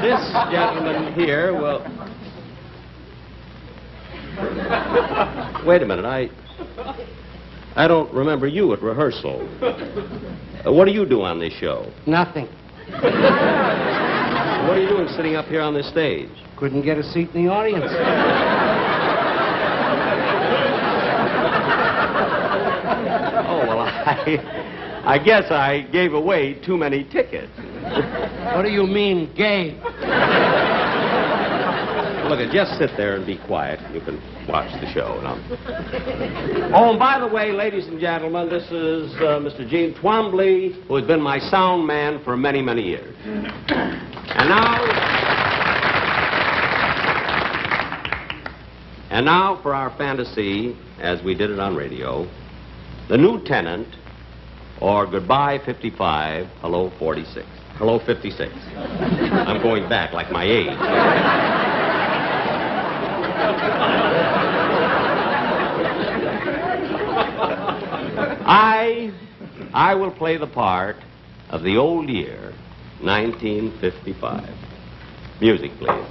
this gentleman here will... Wait a minute. I don't remember you at rehearsal. What do you do on this show? Nothing. What are you doing sitting up here on this stage? Couldn't get a seat in the audience. Oh, well, I guess I gave away too many tickets. What do you mean, gay? look, just sit there and be quiet. You can watch the show now. Oh, and by the way, ladies and gentlemen, this is Mr. Gene Twombly, who has been my sound man for many, many years. And now for our fantasy, as we did it on radio, The New Tenant, or Goodbye 55, Hello 46. Hello 56. I'm going back like my age. I will play the part of the old year, 1955. Music, please.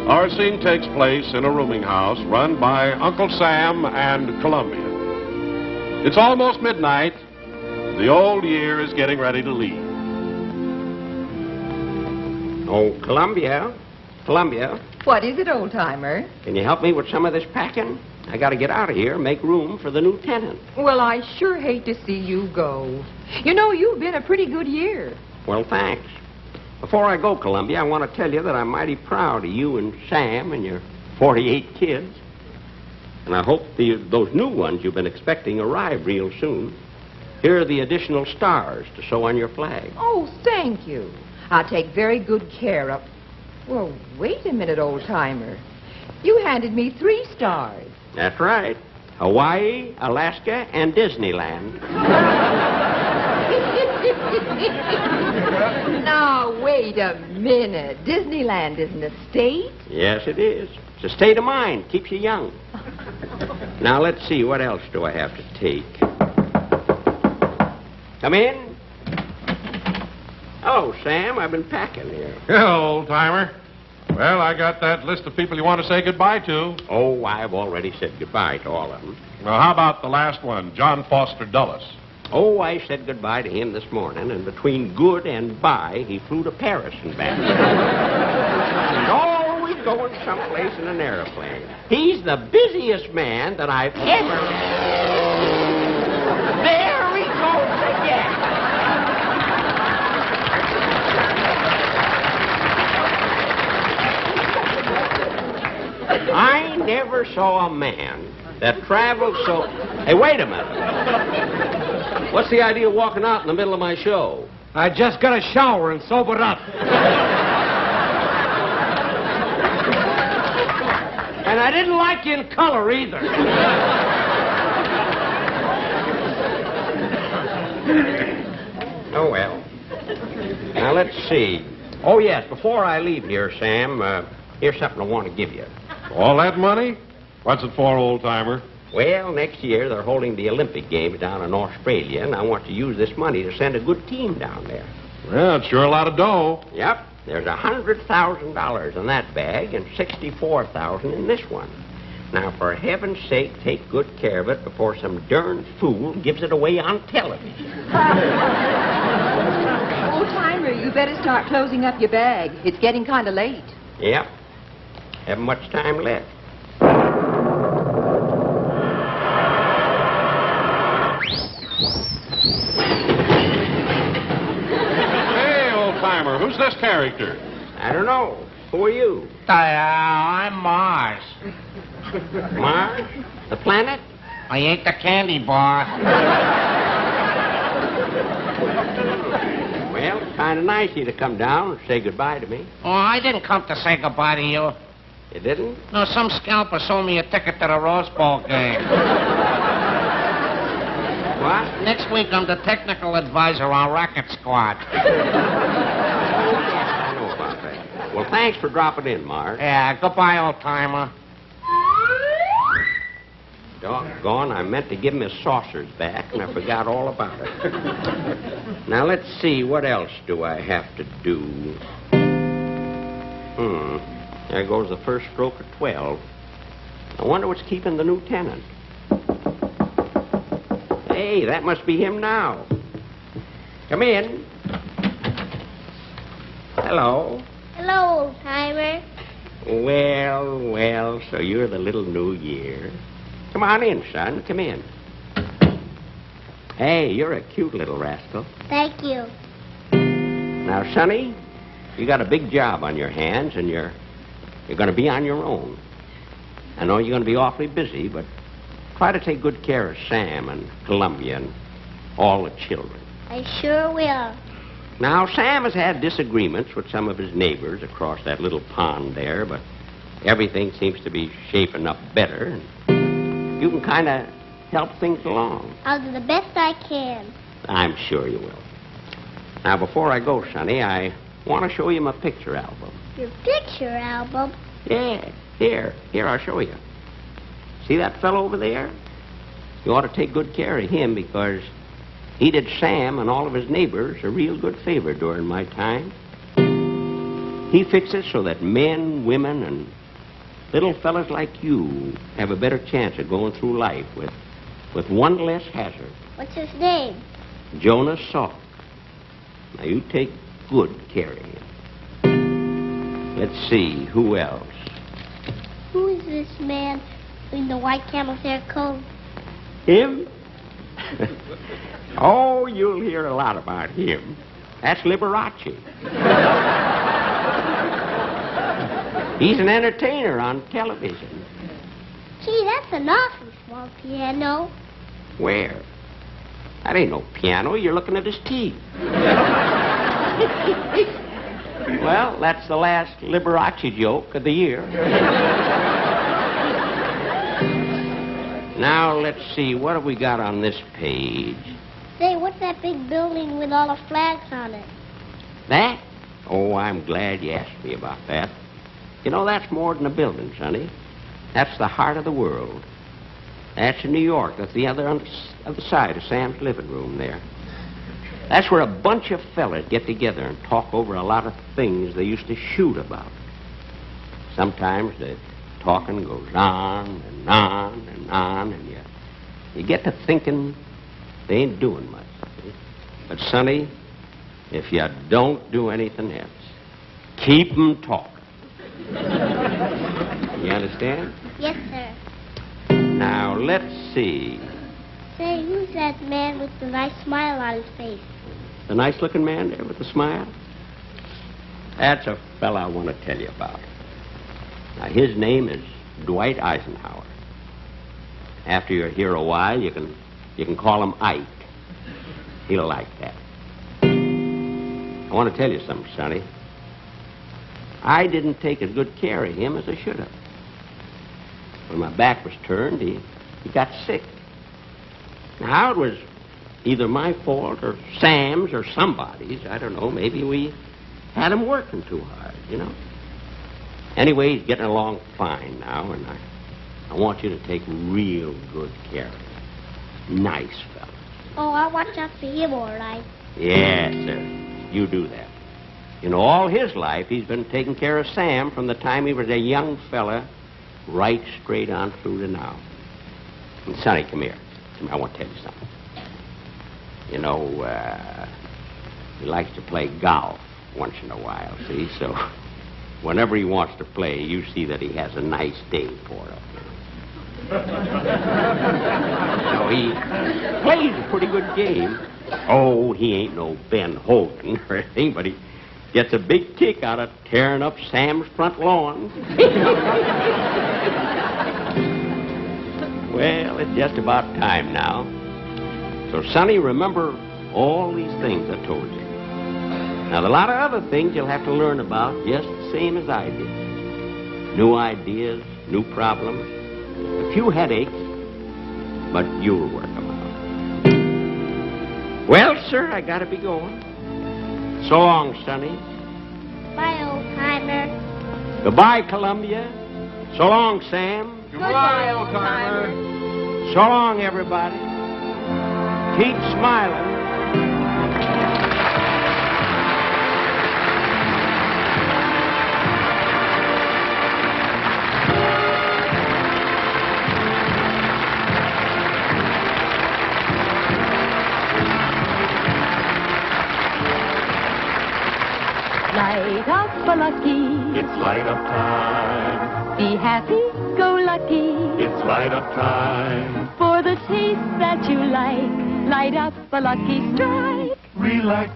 Our scene takes place in a rooming house run by Uncle Sam and Columbia. It's almost midnight. The old year is getting ready to leave. Oh, Columbia. Columbia, What is it, old-timer? can you help me with some of this packing? I got to get out of here and make room for the new tenant. Well, I sure hate to see you go. You know, you've been a pretty good year. Well, thanks. Before I go, Columbia, I want to tell you that I'm mighty proud of you and Sam and your 48 kids. And I hope those new ones you've been expecting arrive real soon. Here are the additional stars to sew on your flag. Oh, thank you. I'll take very good care of... Well, wait a minute, old-timer. You handed me 3 stars. That's right. Hawaii, Alaska, and Disneyland. Now, wait a minute. Disneyland isn't a state? Yes, it is. It's a state of mind. Keeps you young. Now, let's see. What else do I have to take? Come in. Oh, Sam, I've been packing here. Hello, old-timer. Well, I got that list of people you want to say goodbye to. Oh, I've already said goodbye to all of them. Well, how about the last one, John Foster Dulles? Oh, I said goodbye to him this morning, and between good and bye, he flew to Paris and back. He's always going someplace in an airplane. He's the busiest man that I've ever... There he goes again. I never saw a man that traveled so... Hey, wait a minute. What's the idea of walking out in the middle of my show? I just got a shower and sobered up. And I didn't like you in color either. Oh, well. Now, let's see. Oh, yes, before I leave here, Sam, here's something I want to give you. All that money? What's it for, old-timer? Well, next year they're holding the Olympic Games down in Australia, and I want to use this money to send a good team down there. Well, it's sure a lot of dough. Yep. There's $100,000 in that bag and $64,000 in this one. Now, for heaven's sake, take good care of it before some darn fool gives it away on television. Old-timer, you better start closing up your bag. It's getting kind of late. Yep. Haven't much time left. Hey, old-timer, who's this character? I don't know. Who are you? I'm Mars. Mars? The planet? I ain't the candy bar. Well, it's kind of nice of you to come down and say goodbye to me. Oh, I didn't come to say goodbye to you. You didn't? No, some scalper sold me a ticket to the Rose Bowl game. What? Next week, I'm the technical advisor on Rocket Squad. I know about that. Well, thanks for dropping in, Mars. Yeah, goodbye, old-timer. Doggone, I meant to give him his saucers back, and I forgot all about it. Now, let's see, what else do I have to do? There goes the first stroke of 12. I wonder what's keeping the new tenant. Hey, that must be him now. Come in. Hello. Hello, old-timer. Well, so you're the little New Year. Come on in, son. Come in. Hey, you're a cute little rascal. Thank you. Now, Sonny, you got a big job on your hands, and you're going to be on your own. I know you're going to be awfully busy, but try to take good care of Sam and Columbia and all the children. I sure will. Now, Sam has had disagreements with some of his neighbors across that little pond there, but everything seems to be shaping up better. And you can kind of help things along. I'll do the best I can. I'm sure you will. Now, before I go, Sonny, I want to show you my picture album. Your picture album? Yeah, here, I'll show you. See that fellow over there? You ought to take good care of him because he did Sam and all of his neighbors a real good favor during my time. He fixes so that men, women, and little fellas like you have a better chance of going through life with one less hazard. What's his name? Jonas Salk. Now, you take good care of him. Let's see, who else? Who is this man in the white camel's hair coat? Him? Oh, you'll hear a lot about him. That's Liberace. He's an entertainer on television. Gee, that's an awfully small piano. Where? That ain't no piano. You're looking at his teeth. Well, that's the last Liberace joke of the year. Now, let's see. What have we got on this page? Say, what's that big building with all the flags on it? That? Oh, I'm glad you asked me about that. You know, that's more than a building, Sonny. That's the heart of the world. That's in New York. That's the other side of Sam's living room there. That's where a bunch of fellas get together and talk over a lot of things they used to shoot about. Sometimes the talking goes on and on and on, and you get to thinking they ain't doing much. See? But, Sonny, if you don't do anything else, keep 'em talking. You understand? Yes, sir. Now, let's see. Say, who's that man with the nice smile on his face? The nice-looking man there with the smile? That's a fella I want to tell you about. Now, his name is Dwight Eisenhower. After you're here a while, you can call him Ike. He'll like that. I want to tell you something, Sonny. I didn't take as good care of him as I should have. When my back was turned, he got sick. Now, it was either my fault or Sam's or somebody's. I don't know. Maybe we had him working too hard, you know. Anyway, he's getting along fine now, and I want you to take real good care of him. Nice fella. Oh, I'll watch out for him, all right. Yes, sir. You do that. You know, all his life, he's been taking care of Sam from the time he was a young fella right straight on through to now. And Sonny, come here. I want to tell you something. You know, he likes to play golf once in a while, see? So whenever he wants to play, you see that he has a nice day for it. No, he plays a pretty good game. Oh, he ain't no Ben Hogan or anything, but he gets a big kick out of tearing up Sam's front lawn. Well, it's just about time now. So, Sonny, remember all these things I told you. Now, a lot of other things you'll have to learn about just the same as I did. New ideas, new problems, a few headaches, but you'll work them out. Well, sir, I gotta be going. So long, Sonny. Bye, old-timer. Goodbye, Columbia. So long, Sam. Goodbye, old-timer. So long, everybody. Keep smiling. Light up a lucky. It's light up time. Be happy, go lucky. It's light up time. For the taste that you like, light up a lucky strike. Relax.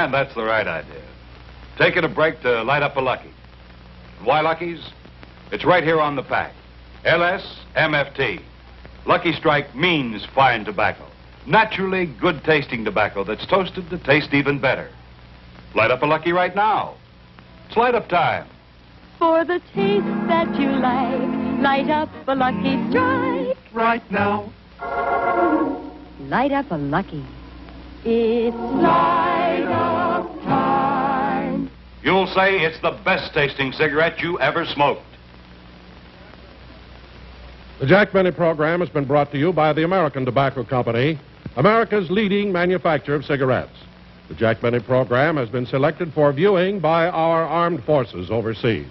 And that's the right idea. Taking a break to light up a Lucky. Why Lucky's? It's right here on the pack. LSMFT. Lucky Strike means fine tobacco. Naturally good-tasting tobacco that's toasted to taste even better. Light up a Lucky right now. It's light-up time. For the taste that you like, light up a Lucky Strike. Right now. Light up a Lucky. It's light up time. You'll say it's the best-tasting cigarette you ever smoked. The Jack Benny program has been brought to you by the American Tobacco Company, America's leading manufacturer of cigarettes. The Jack Benny program has been selected for viewing by our armed forces overseas.